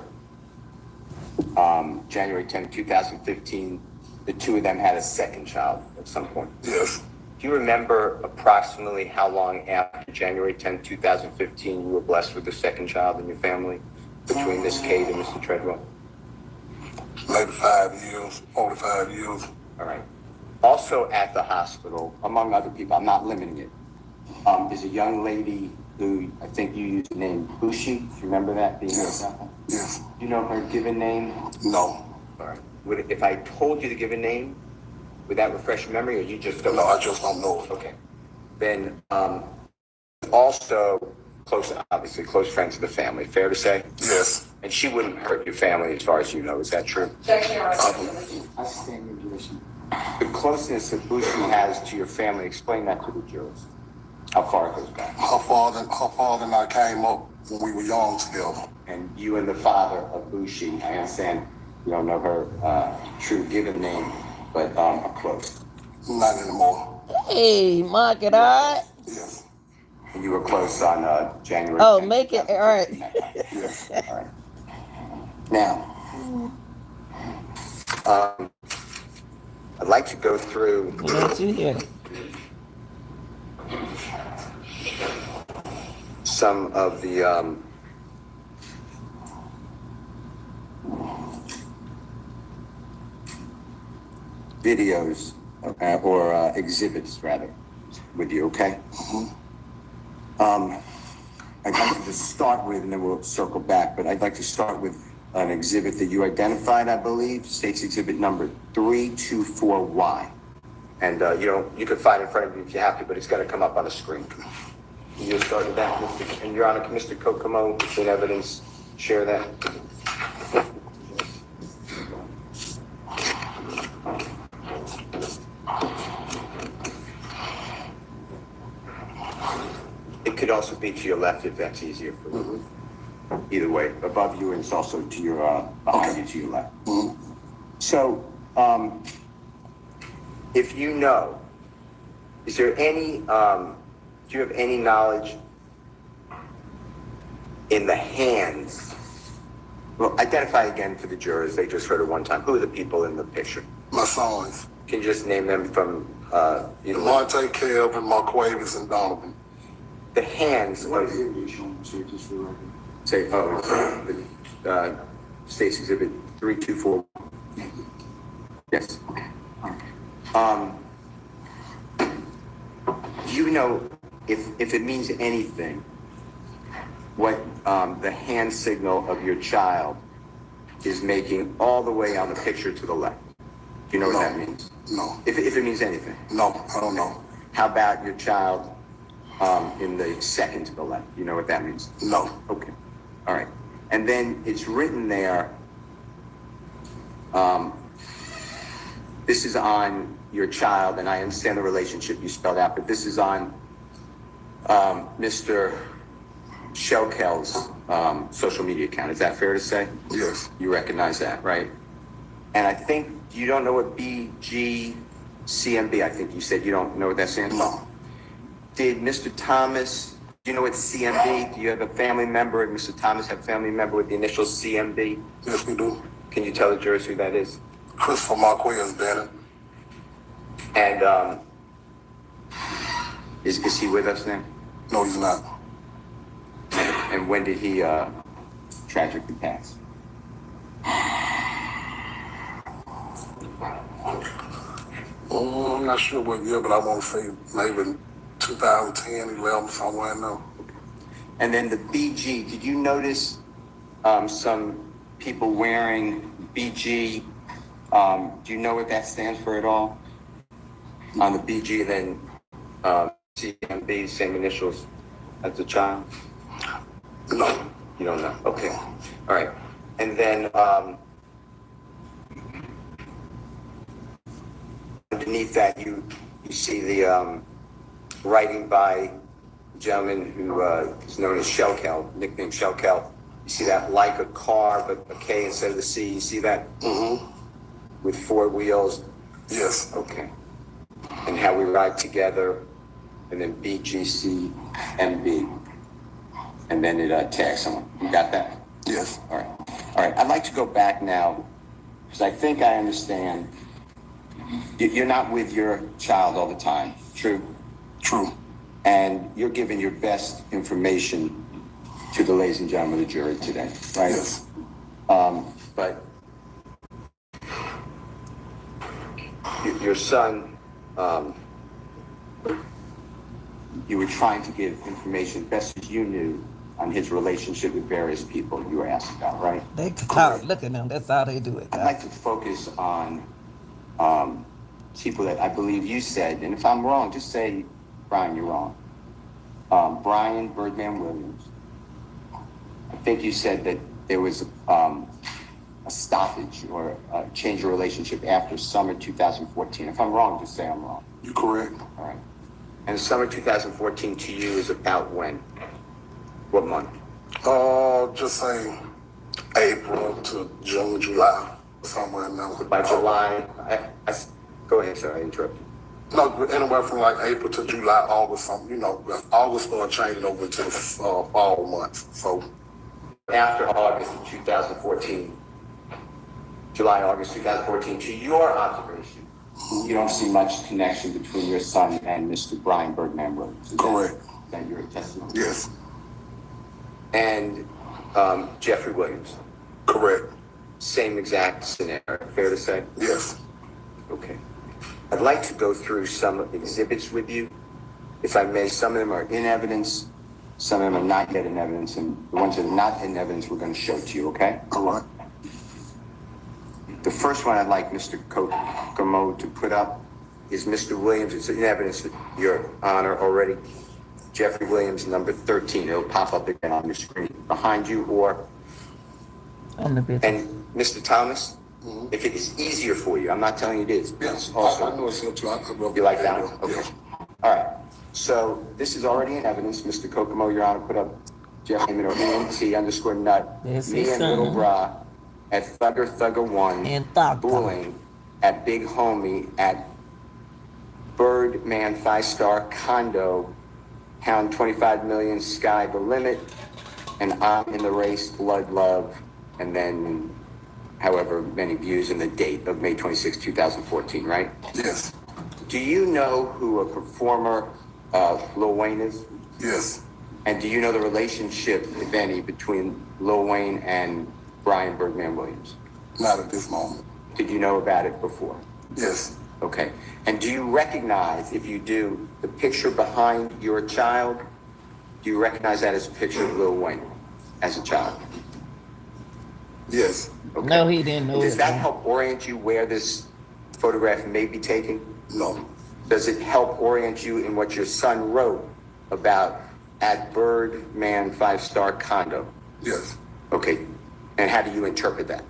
January 10th, 2015, the 2 of them had a second child at some point? Yes. Do you remember approximately how long after January 10th, 2015, you were blessed with the second child in your family between Miss Cade and Mr. Treadwell? Maybe 5 years, 45 years. All right. Also at the hospital, among other people, I'm not limiting it, is a young lady who I think you used the name Bushi. Do you remember that being Yes. example? Yes. Do you know her given name? No. All right. If I told you the given name, would that refresh your memory, or you just don't No, know? I just don't know. Okay. Then also obviously close friends of the family, fair to say? Yes. And she wouldn't hurt your family as far as you know, is that true? I stand in position. The closeness that Bushi has to your family, explain that to the jurors. How far it goes back. Her father and I came up when we were young together. And you and the father of Bushi, I understand you don't know her true given name, but are close. Not anymore. Hey, mark it out. Yes. And you were close on January Oh, 10th, make it all right. 2015. Yes. All right. Now, I'd like to go through Let you hear. some of the videos or exhibits, rather, with you, okay? I'd like to start with, and then we'll circle back, but I'd like to start with an exhibit that you identified, I believe, State's Exhibit number 324Y. And you can find it in front of you if you have to, but it's got to come up on the screen. Can you start with that, Mr. And Your Honor, can Mr. Kokomo, in evidence, share that? It could also be to your left if that's easier for you. Either way, above you, and it's also to your behind you to your left. So, if you know, is there any, do you have any knowledge in the hands? Well, identify again for the jurors. They just heard it one time. Who are the people in the picture? My sons. Can you just name them from Monte, Kelvin, Marquavis, and Donavan. the hands What of, exhibit are you showing, sir, just for the record? say, the State's Exhibit 324. Yes. Do you know if it means anything, what the hand signal of your child is making all the way on the picture to the left? Do you know what that means? No. If it means anything. No, I don't know. How about your child in the second to the left? You know what that means? No. Okay. All right. And then it's written there, this is on your child, and I understand the relationship you spelled out, but this is on Mr. Shelkel's social media account. Is that fair to say? Yes. You recognize that, right? And I think you don't know what BGCMB, I think you said you don't know what that stands for. No. Did Mr. Thomas, do you know what CMB? Do you have a family member, Mr. Thomas have a family member with the initial CMB? Yes, we do. Can you tell the jurors who that is? Christopher Marquez, Danny. And is he with us now? No, he's not. And when did he tragically pass? I'm not sure what year, but I want to say maybe 2010, 11, somewhere in there. And then the BG, did you notice some people wearing BG? Do you know what that stands for at all? On the BG, then CMB, same initials as the child? No. You don't know? Okay. All right. And then underneath that, you see the writing by a gentleman who is known as Shellkel, nicknamed Shellkel. You see that, like a car, but a K instead of the C. You see that? Mm-hmm. With 4 wheels? Yes. Okay. And how we ride together, and then BGCMB. And then it tags someone. You got that? Yes. All right. All right. I'd like to go back now, because I think I understand. You're not with your child all the time, true? True. And you're giving your best information to the ladies and gentlemen of the jury today, right? Yes. But your son, you were trying to give information best as you knew on his relationship with various people you were asked about, right? They talk, look at them. That's how they do it. I'd like to focus on people that I believe you said, and if I'm wrong, just say, Brian, you're wrong. Brian Birdman Williams. I think you said that there was a stoppage or a change of relationship after summer 2014. If I'm wrong, just say I'm wrong. You're correct. All right. And summer 2014 to you is about when? What month? Just say April to June, July, somewhere in there. By July, go ahead, sorry, I interrupted. No, anywhere from like April to July, August, something, August started changing over to the fall months. So After August of 2014, July, August 2014, to your observation, you don't see much connection between your son and Mr. Brian Birdman Williams. correct. Is that your testimony? Yes. And Jeffrey Williams, Correct. same exact scenario, fair to say? Yes. Okay. I'd like to go through some exhibits with you. If I may, some of them are in evidence, some of them are not yet in evidence, and the ones that are not in evidence we're going to show to you, okay? All right. The first one I'd like Mr. Kokomo to put up is Mr. Williams. It's in evidence, Your Honor, already. Jeffrey Williams, number 13. It'll pop up again on your screen behind you, or... On the bit. And Mr. Thomas, if it is easier for you, I'm not telling you it is. Yes. Also, I know it's still too. you like that one? Okay. Yes. All right. So this is already in evidence. Mr. Kokomo, Your Honor, put up Jeff Heyman or ENT_nut, There's me his and Little son. Bra at Thugger 1, And Thug. Bowling at Big Homie at Birdman 5-star condo, pound 25 million, sky the limit, and I'm in the race, blood, love, and then however many views and the date of May 26, 2014, right? Yes. Do you know who a performer Lil Wayne is? Yes. And do you know the relationship, if any, between Lil Wayne and Brian Birdman Williams? Not at this moment. Did you know about it before? Yes. Okay. And do you recognize, if you do, the picture behind your child? Do you recognize that as a picture of Lil Wayne as a child? Yes. Okay. No, he didn't know Does it, that man. help orient you where this photograph may be taken? No. Does it help orient you in what your son wrote about at Birdman 5-star condo? Yes. Okay. And how do you interpret that?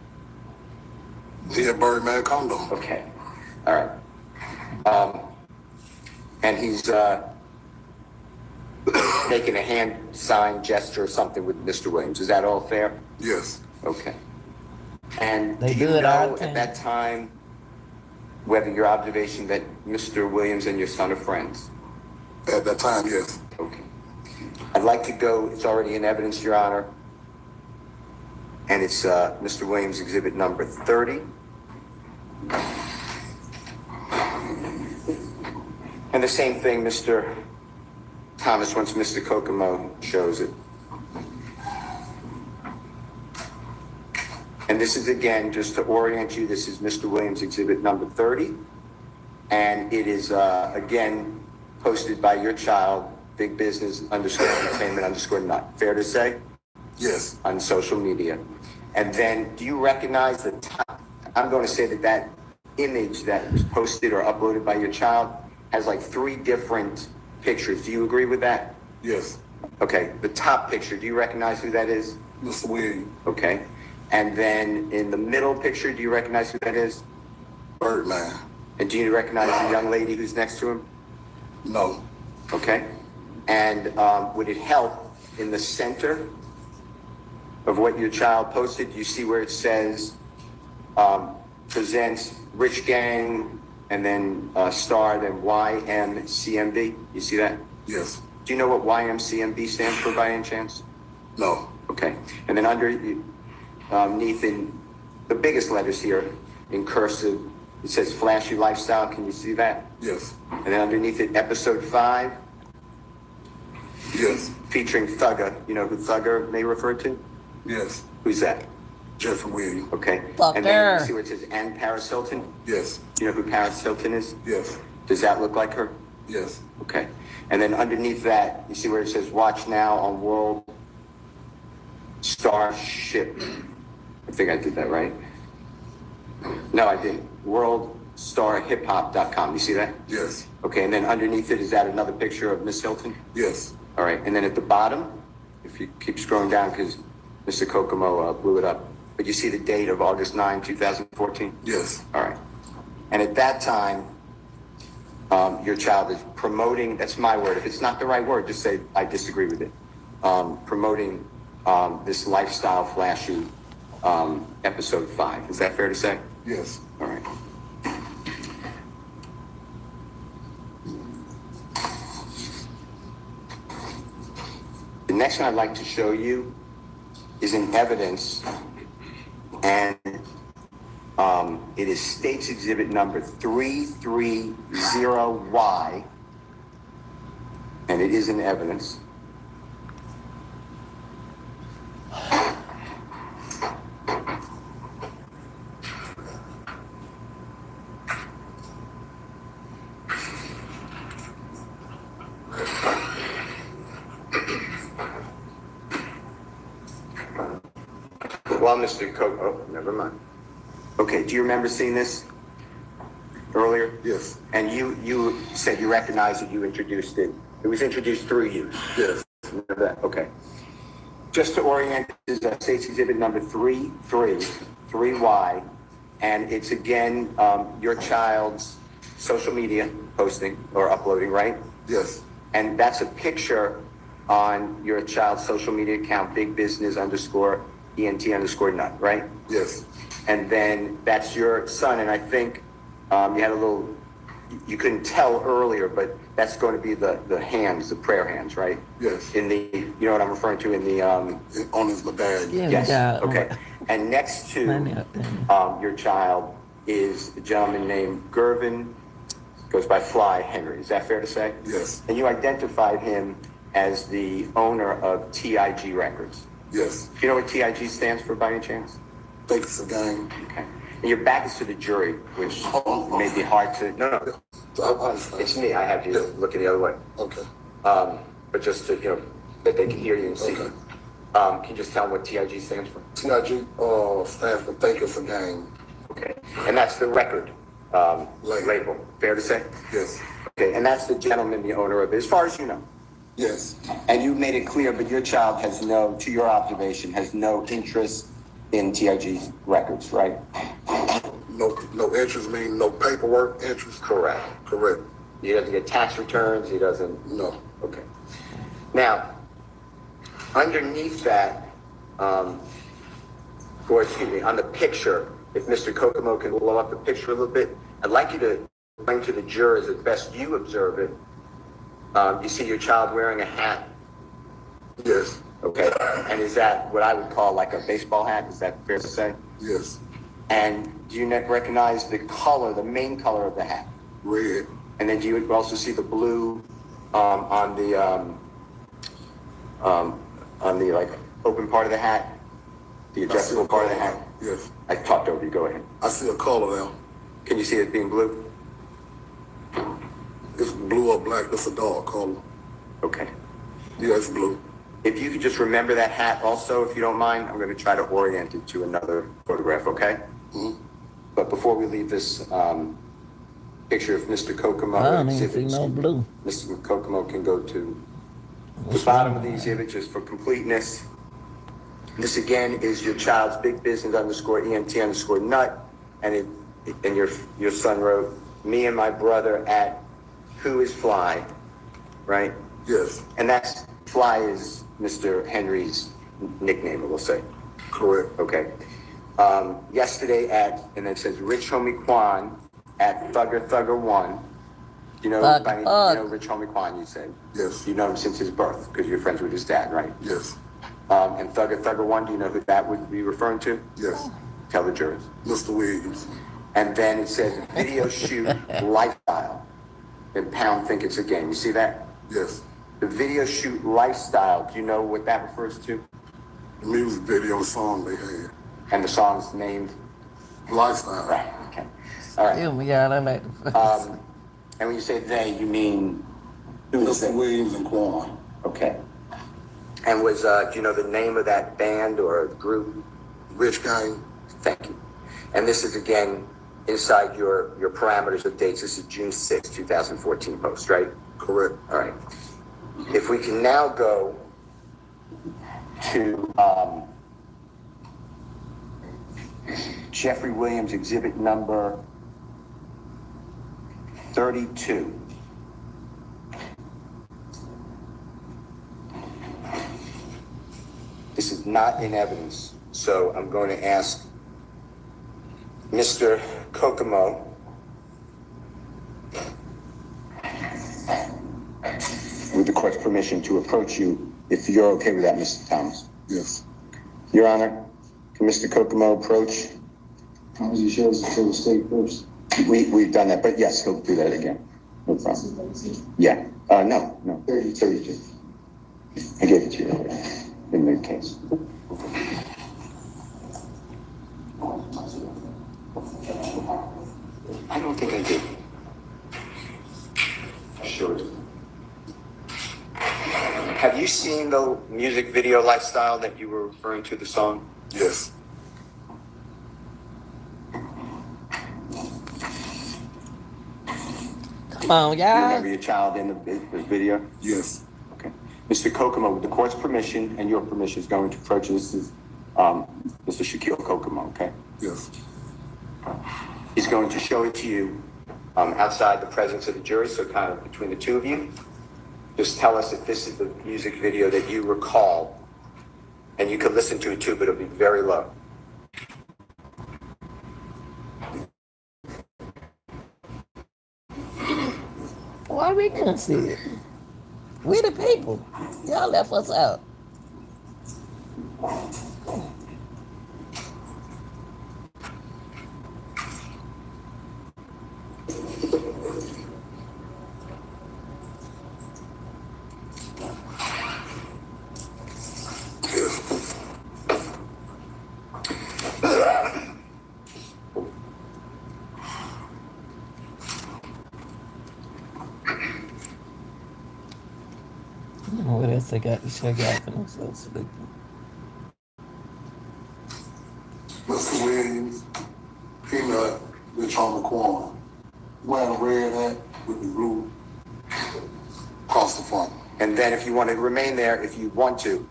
Yeah, Birdman condo. Okay. All right. And he's making a hand sign gesture or something with Mr. Williams. Is that all fair? Yes. Okay. And They do you do it all know the at that time whether your observation that Mr. Williams and your son are friends? At that time, yes. Okay. I'd like to go, it's already in evidence, Your Honor, and it's Mr. Williams exhibit number 30. And the same thing, Mr. Thomas, once Mr. Kokomo shows it. And this is, again, just to orient you, this is Mr. Williams exhibit number 30. And it is, again, posted by your child, big business underscore entertainment underscore nut. Fair to say? Yes. On social media. And then, do you recognize the top? I'm going to say that that image that was posted or uploaded by your child has like 3 different pictures. Do you agree with that? Yes. Okay, the top picture, do you recognize who that is? Mr. Williams. Okay. And then in the middle picture, do you recognize who that is? Birdman. And do you recognize the young lady who's next to him? No. Okay. And would it help in the center of what your child posted? You see where it says presents Rich Gang and then star, then YMCMB? You see that? Yes. Do you know what YMCMB stands for by any chance? No. Okay. And then underneath in the biggest letters here in cursive, it says Flashy Lifestyle. Can you see that? Yes. And then underneath it, episode 5, Yes. featuring Thugger. You know who Thugger may refer to? Yes. Who's that? Jeffrey Williams. Okay. Thugger. And then you see where it says and Paris Hilton? Yes. You know who Paris Hilton is? Yes. Does that look like her? Yes. Okay. And then underneath that, you see where it says watch now on World Starship. I think I did that right. No, I didn't. WorldStarHipHop.com. You see that? Yes. Okay. And then underneath it, is that another picture of Miss Hilton? Yes. All right. And then at the bottom, if you keep scrolling down, because Mr. Kokomo blew it up, but you see the date of August 9, 2014? Yes. All right. And at that time, your child is promoting, that's my word. If it's not the right word, just say, I disagree with it. Promoting this lifestyle flashy episode 5. Is that fair to say? Yes. All right. The next one I'd like to show you is in evidence, and it is State's Exhibit number 330Y, and it is in evidence. Well, Mr. Oh, never mind. Okay, do you remember seeing this earlier? Yes. And you said you recognized that you introduced it. It was introduced through you. Yes. Remember that? Okay. Just to orient, this is State's Exhibit number 3Y, and it's again your child's social media posting or uploading, right? Yes. And that's a picture on your child's social media account, big business underscore ENT underscore nut, right? Yes. And then that's your son, and I think you had a little, you couldn't tell earlier, but that's going to be the hands, the prayer hands, right? Yes. In the, you know what I'm referring to, in the, On his medallion. Yeah, yes, we got okay. And next to money up there. your child is a gentleman named Gervin, goes by Fly Henry. Is that fair to say? Yes. And you identified him as the owner of TIG Records. Yes. Do you know what TIG stands for by any chance? Think it's a game. Okay. And your back is to the jury, which may be hard to, no, it's me. I have you looking the other way. Okay. But just to, that they can hear you and see. Okay. Can you just tell them what TIG stands for? TIG stands for Think It's a Game. Okay. And that's the record label. Fair to say? Yes. Okay. And that's the gentleman, the owner of it, as far as you know. Yes. And you made it clear, but your child has no, to your observation, has no interest in TIG Records, right? No interest mean no paperwork interest. Correct. Correct. He doesn't get tax returns. He doesn't. No. Okay. Now, underneath that, or excuse me, on the picture, if Mr. Kokomo can blow up the picture a little bit, I'd like you to bring to the jurors as best you observe it. You see your child wearing a hat? Yes, Okay. And is that what I would call like a baseball hat? Is that fair to say? yes. And do you recognize the color, the main color of the hat? Red. And then do you also see the blue on the like open part of the hat, the adjustable part of the hat? Yes. I talked over you. Go ahead. I see a color now. Can you see it being blue? It's blue or black. That's a dark color. Okay. Yeah, it's blue. If you could just remember that hat also, if you don't mind, I'm going to try to orient it to another photograph, okay? Mhm. But before we leave this picture of Mr. Kokomo, I don't even exhibit, see no blue. Mr. Kokomo can go to the bottom of the exhibit just for completeness. This again is your child's big business _EMT _nut, and your son wrote, "Me and my brother at Who is Fly," right? Yes, And that's Fly is Mr. Henry's nickname, we'll say. correct. Okay. Yesterday and then it says Rich Homie Quan at Thugger 1. You know, Thug. Rich Homie Quan, you said. Yes, You know him since his birth because you're friends with his dad, right? yes, And Thugger 1, do you know who that would be referring to? yes. Tell the jurors. Mr. Williams. And then it says video shoot lifestyle. And pound think it's a game. You see that? Yes. The video shoot lifestyle, do you know what that refers to? The music video song they had. And the song's named? Lifestyle. Right, okay. All right. Excuse me, y'all. I like the And when you say they, you mean who is Mr. it? Williams and Quan. Okay. And was, do you know the name of that band or group? Rich Gang. Thank you. And this is again inside your parameters of dates. This is June 6, 2014 post, right? Correct. All right. If we can now go to Jeffrey Williams exhibit number 32. This is not in evidence, so I'm going to ask Mr. Kokomo with the court's permission to approach you, if you're okay with that, Mr. Thomas. Yes. Your Honor, can Mr. Kokomo approach? As he shows us to the state first. We've done that, but yes, he'll do that again. No problem. Yeah, no, 32. I gave it to you in the case. I don't think I did. Sure. Have you seen the music video lifestyle that you were referring to, the song? Yes. Come on, You y'all. remember your child in the video? Yes. Okay. Mr. Kokomo, with the court's permission and your permission, is going to approach you. This is Mr. Shaquille Kokomo, okay? Yes. He's going to show it to you outside the presence of the jury, so kind of between the two of you. Just tell us if this is the music video that you recall, and you can listen to it too, but it'll be very low. Why we couldn't see it? We the people. Y'all left us out. Yes. What else they got to check out for themselves sleeping? Mr. Williams, Peanut, Rich Homie Quan. Wearing a red hat with the blue across the front. And then if you want to remain there, if you want to,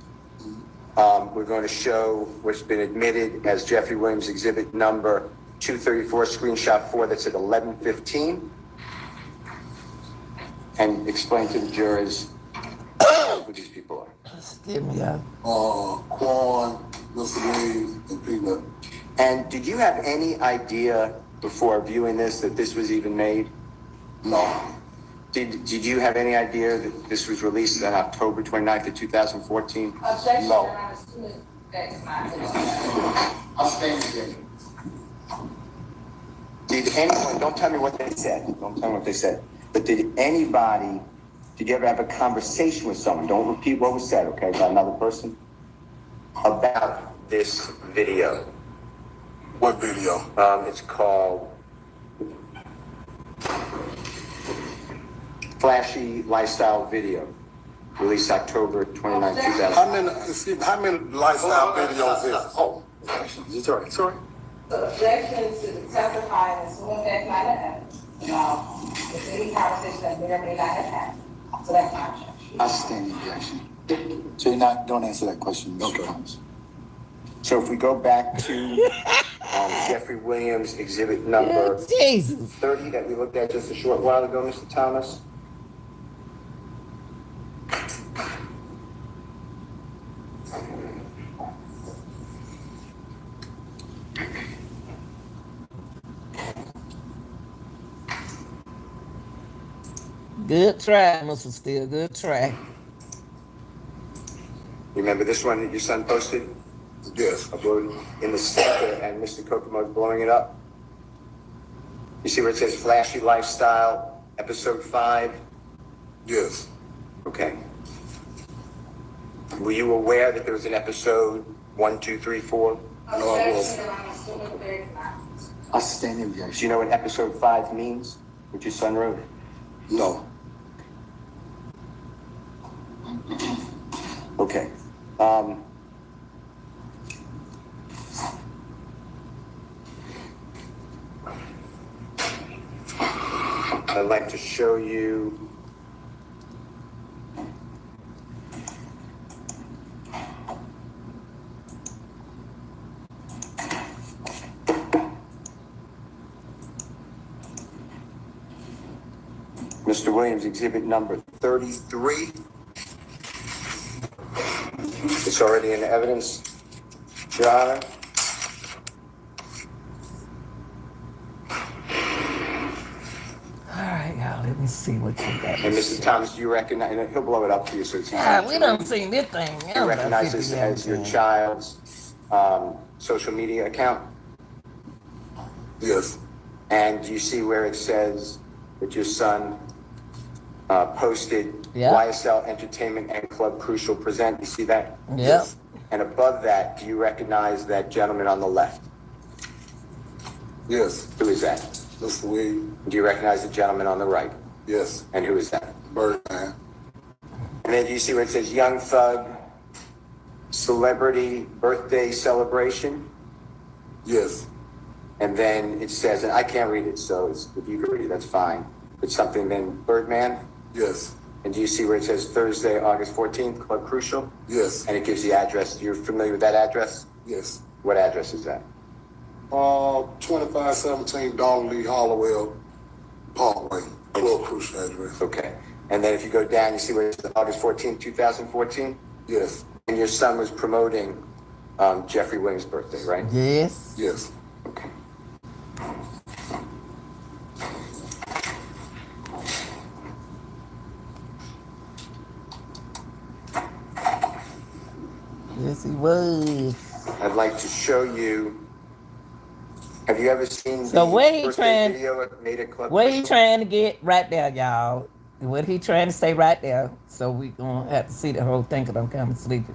we're going to show what's been admitted as Jeffrey Williams exhibit number 234, screenshot 4, that's at 11:15. And explain to the jurors who these people are. Excuse me, y'all. Quan, Mr. Williams, and Peanut. And did you have any idea before viewing this that this was even made? No. Did you have any idea that this was released on October 29th of 2014? Objection, No. Your Honor, student, that's not. I'll stand objection. Did anyone, don't tell me what they said, don't tell me what they said, but did you ever have a conversation with someone, don't repeat what was said, okay, by another person, about this video? What video? It's called Flashy Lifestyle Video, released October 29, 2000. How many lifestyle videos is this? Oh, it's all right, it's all right. So objection to the testifying and sworn that might have happened. If any conversation that may or may not have happened. So that's my objection. I'll stand objection. So don't answer that question, Mr. Thomas. So if we go back to Jeffrey Williams exhibit number Jesus. 30 that we looked at just a short while ago, Mr. Thomas. Good try, Mr. Steele. Good try. You remember this one that your son posted? Yes. Uploaded in the center and Mr. Kokomo's blowing it up? You see where it says Flashy Lifestyle, episode 5? Yes. Okay. Were you aware that there was an episode 1, 2, 3, 4? Objection, Your Honor, student, there is not. I'll stand Do objection. you know what episode 5 means? What your son wrote? No. Okay. I'd like to show you Mr. Williams exhibit number 33. It's already in evidence, Your Honor. All right, y'all. Let me see what you got. And Mr. Thomas, do you recognize, and he'll blow it up for you so it's easy. Yeah, we done seen this thing. Do you recognize this as your child's social media account? Yes. And do you see where it says that your son posted Yeah. YSL Entertainment and Club Crucial Present? You see that? Yep. And above that, do you recognize that gentleman on the left? Yes. Who is that? Mr. Williams. Do you recognize the gentleman on the right? Yes. And who is that? Birdman. And then do you see where it says Young Thug Celebrity Birthday Celebration? Yes. And then it says, and I can't read it, so if you can read it, that's fine. It's something then Birdman. Yes. And do you see where it says Thursday, August 14th, Club Crucial? Yes. And it gives the address. You're familiar with that address? Yes. What address is that? 2517 Donnelly Hollowell Parkway. Club Crucial address. Okay. And then if you go down, you see where it says August 14th, 2014? Yes. And your son was promoting Jeffrey Williams' birthday, right? Yes. Yes. Okay. Yes, he was. I'd like to show you. Have you ever seen So where he birthday trying- video at Made It Club? What he Crucial? trying to get right there, y'all. What he trying to say right there. So we gonna have to see the whole thing because I'm kind of sleepy.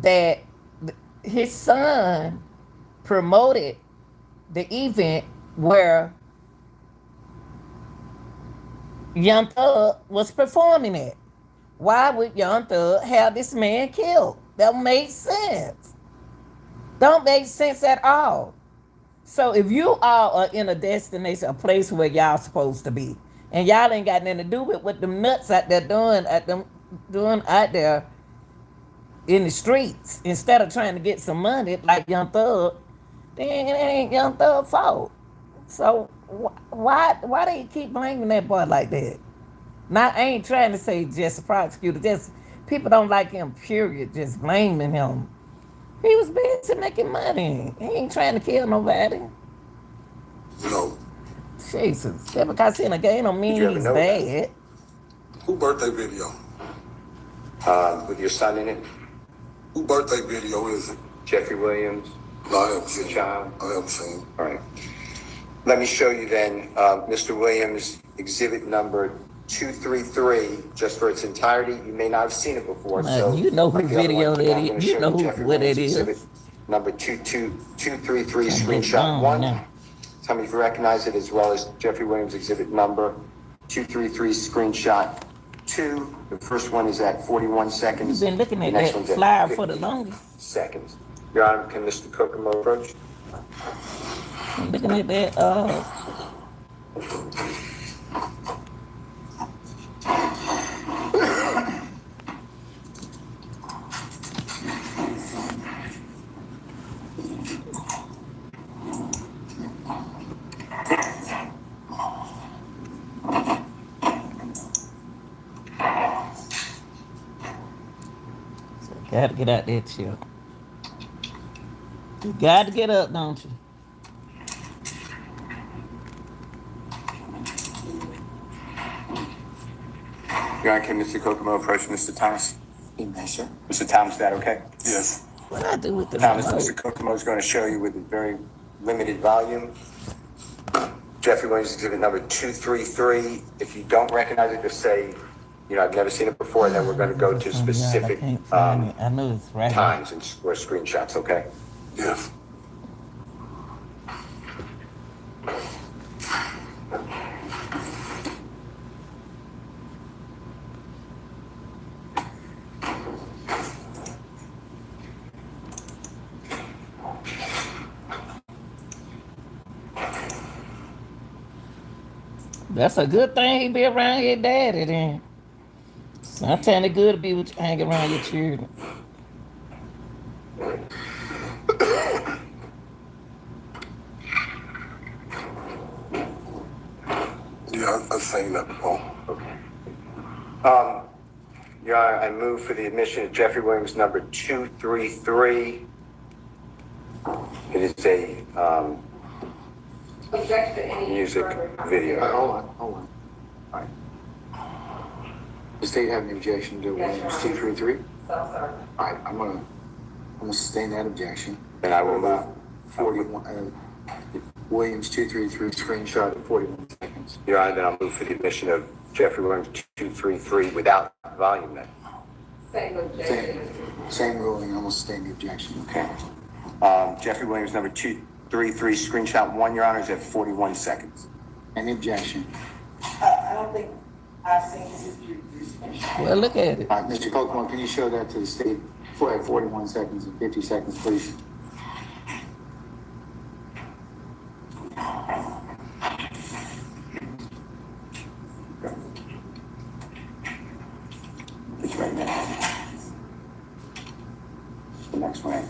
That his son promoted the event where Young Thug was performing at. Why would Young Thug have this man killed? That make sense. Don't make sense at all. So if you all are in a destination, a place where y'all supposed to be, and y'all ain't got nothing to do with what them nuts out there doing out there in the streets, instead of trying to get some money like Young Thug, then it ain't Young Thug's fault. So why they keep blaming that boy like that? Now I ain't trying to say just a prosecutor, just people don't like him, period, just blaming him He was busy making money. He ain't trying to kill nobody. You know, Jesus. That because he in a game don't Did you mean ever he's know bad. who birthday video? With your son in it, Who birthday video is it? Jeffrey Williams, No, I haven't your seen. child. I haven't seen. All right. Let me show you then, Mr. Williams, exhibit number 233, just for its entirety. You may not have seen it before, so. You know who like the other video one, that I'm is. gonna You show know who Jeffrey what Williams it is. exhibit Number 223, It's screenshot gone 1. now. Tell me if you recognize it, as well as Jeffrey Williams exhibit number 233, screenshot 2. The first one is at 41 seconds. You've been looking The at next that one's at flyer for the 50 longest. seconds. Your Honor, can Mr. Kokomo approach? I'm looking at that. Gotta get out there, chill. You gotta get up, don't you? Your Honor, can Mr. Kokomo approach Mr. Thomas? Yes, sir. Mr. Thomas, is that okay? Yes. What I do with the Thomas, remote? Mr. Kokomo is going to show you with a very limited volume. Jeffrey Williams exhibit number 233. If you don't recognize it, just say, you know, I've never seen it before, and then we're going to go to Oh, God, specific I can't find it. I know it's right here. times and or screenshots, okay? Yes. That's a good thing he be around your daddy then. Sometimes it's good to be with hang around your children. Yeah, I've seen that before. Your Honor, I move for the admission of Jeffrey Williams number 233. It is a Object to any music further- video. Hold on. All right. The state have an objection to Williams 233? So, sir. All right, I'm gonna sustain that objection. Then I will move. 41, Williams 233 screenshot at 41 seconds. Your Honor, then I'll move for the admission of Jeffrey Williams 233 without volume then. Same objection. Same ruling, I'm gonna sustain the objection. Okay. Jeffrey Williams number 233, screenshot 1, Your Honor, is at 41 seconds. Any objection? I don't think I've seen this. Well, look at it. All right, Mr. Kokomo, can you show that to the state for at 41 seconds and 50 seconds, please? It's right now. The next one.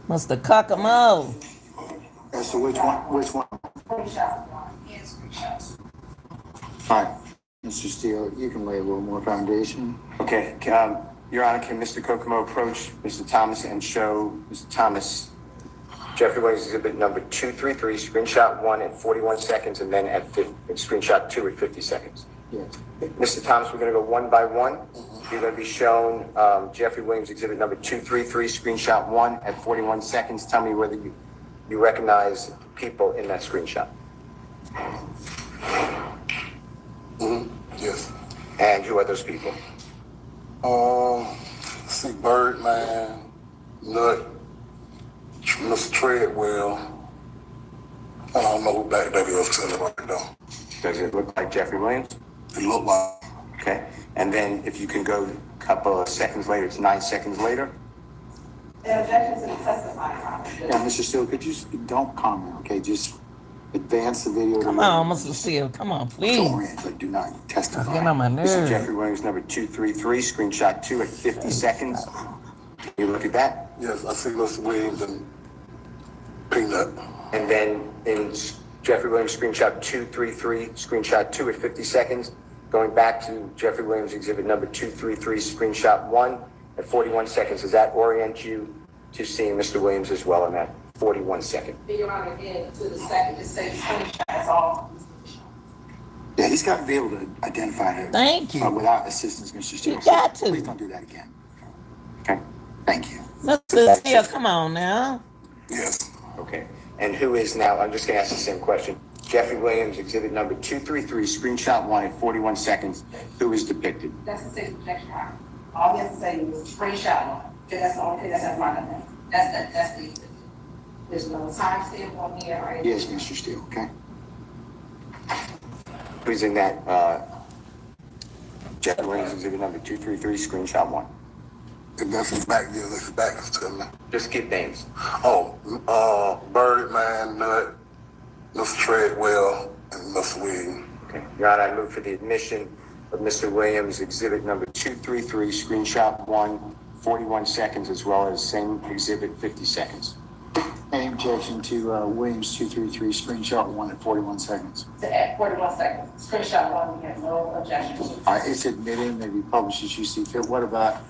Mr. Kokomo. As to which one? Screenshot one. Yes, screenshots. All right, Mr. Steele, you can lay a little more foundation. Okay, Your Honor, can Mr. Kokomo approach Mr. Thomas and show Mr. Thomas Jeffrey Williams exhibit number 233, screenshot 1 at 41 seconds, and then at screenshot 2 at 50 seconds. Yeah. Mr. Thomas, we're going to go one by one. You're going to be shown Jeffrey Williams exhibit number 233, screenshot 1 at 41 seconds. Tell me whether you recognize people in that screenshot. Yes. And who are those people? See Birdman, Nut, Mr. Treadwell. I don't know who that is telling right now. Does it look like Jeffrey Williams? It looked like. Okay. And then if you can go a couple of seconds later, it's 9 seconds later. The objection to the testifying. Yeah, Mr. Steele, could you don't comment, okay? Just Advance the video. Come on, Mr. Seal. Come on, To please. orient, but do not It's testify. getting on my This is nerves. Jeffrey Williams, number 233, screenshot 2 at 50 seconds. Can you look at that? Yes, I see Mr. Williams and Peanut. And then in Jeffrey Williams, screenshot 233, screenshot 2 at 50 seconds. Going back to Jeffrey Williams, exhibit number 233, screenshot 1 at 41 seconds. Does that orient you to seeing Mr. Williams as well in that 41 second? Your Honor, again, to the second, it says screenshots all. Yeah, he's got to be able to identify her. Thank you. Without assistance, Mr. Steele. You got to. Please don't do that again. Okay. Thank you. Mr. Seal, come on now. Yes. Okay. And who is now, I'm just going to ask the same question. Jeffrey Williams, exhibit number 233, screenshot 1 at 41 seconds. Who is depicted? That's the same objection, Your Honor. All we have to say is screenshot one. That's the only thing that's in front of them. That's the, there's no timestamp on here, right? Yes, Mr. Steele, okay? Who's in that, Jeffrey Williams, exhibit number 233, screenshot 1? And that's his back, yeah, that's his back to me. Just give names. Oh, Birdman, Nut, Mr. Treadwell, and Mr. Williams. Okay. Your Honor, I move for the admission of Mr. Williams, exhibit number 233, screenshot 1, 41 seconds, as well as same exhibit, 50 seconds. Any objection to Williams 233 screenshot 1 at 41 seconds? At 41 seconds. Screenshot one, we have no objection to. It's admitted, may be published as you see fit. What about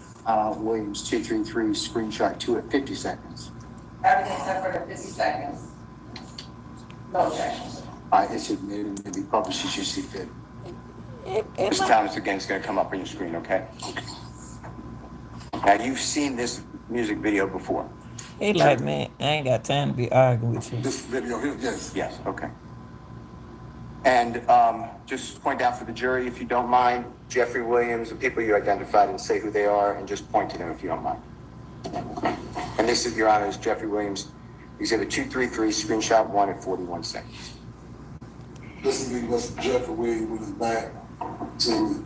Williams 233 screenshot 2 at 50 seconds? Everything except for the 50 seconds. No objections. It's admitted, may be published as you see fit. Mr. Thomas, again, it's going to come up on your screen, okay? Now, you've seen this music video before. He like, man, I ain't got time to be arguing with you. This video here, yes. Yes, okay. And just point out for the jury, if you don't mind, Jeffrey Williams, the people you identified, and say who they are, and just point to them if you don't mind. And this, Your Honor, is Jeffrey Williams, exhibit 233, screenshot 1 at 41 seconds. This will be Mr. Jeffrey Williams with his back to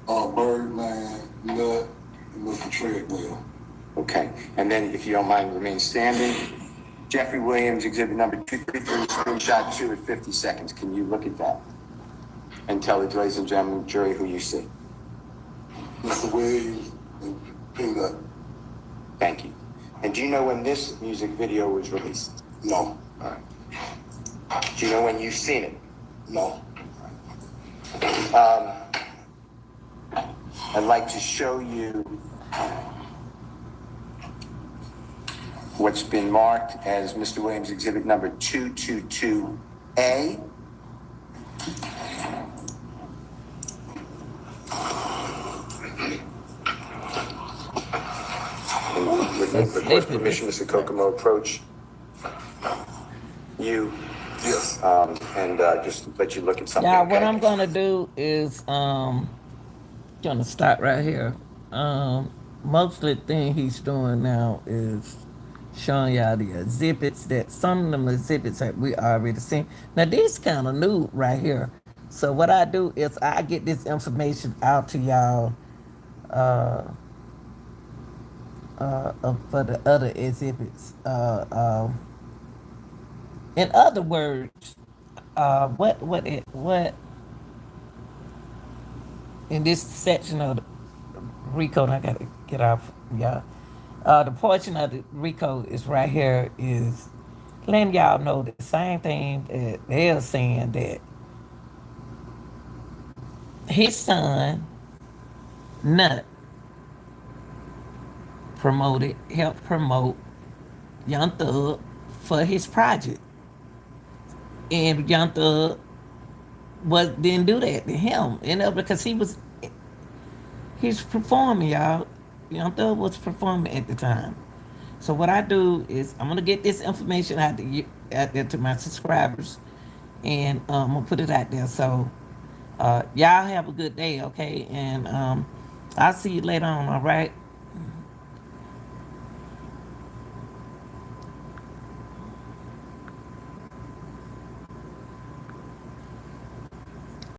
Birdman, Nut, and Mr. Treadwell. Okay, and then if you don't mind, remain standing. Jeffrey Williams, exhibit number 233, screenshot 2 at 50 seconds. Can you look at that? And tell the ladies and gentlemen, jury, who you see. Mr. Williams and Peanut. Thank you. And do you know when this music video was released? No, All right. Do you know when you've seen it? no. I'd like to show you what's been marked as Mr. Williams exhibit number 222A. With permission, Mr. Kokomo, approach you Yes. and just let you look at something. Yeah, what okay? I'm gonna do is gonna start right here. Most of the thing he's doing now is showing y'all the exhibits that some of them exhibits that we already seen. Now this kind of new right here. So what I do is I get this information out to y'all for the other exhibits. In other words, what in this section of the RICO, and I gotta get off, y'all. The portion of the RICO is right here is letting y'all know the same thing that they're saying, that his son, Nut, helped promote Young Thug for his project. And Young Thug didn't do that to him, because he's performing, y'all. Young Thug was performing at the time. So what I do is I'm gonna get this information out there to my subscribers, and I'm gonna put it out there. So y'all have a good day, okay? And I'll see you later on, all right?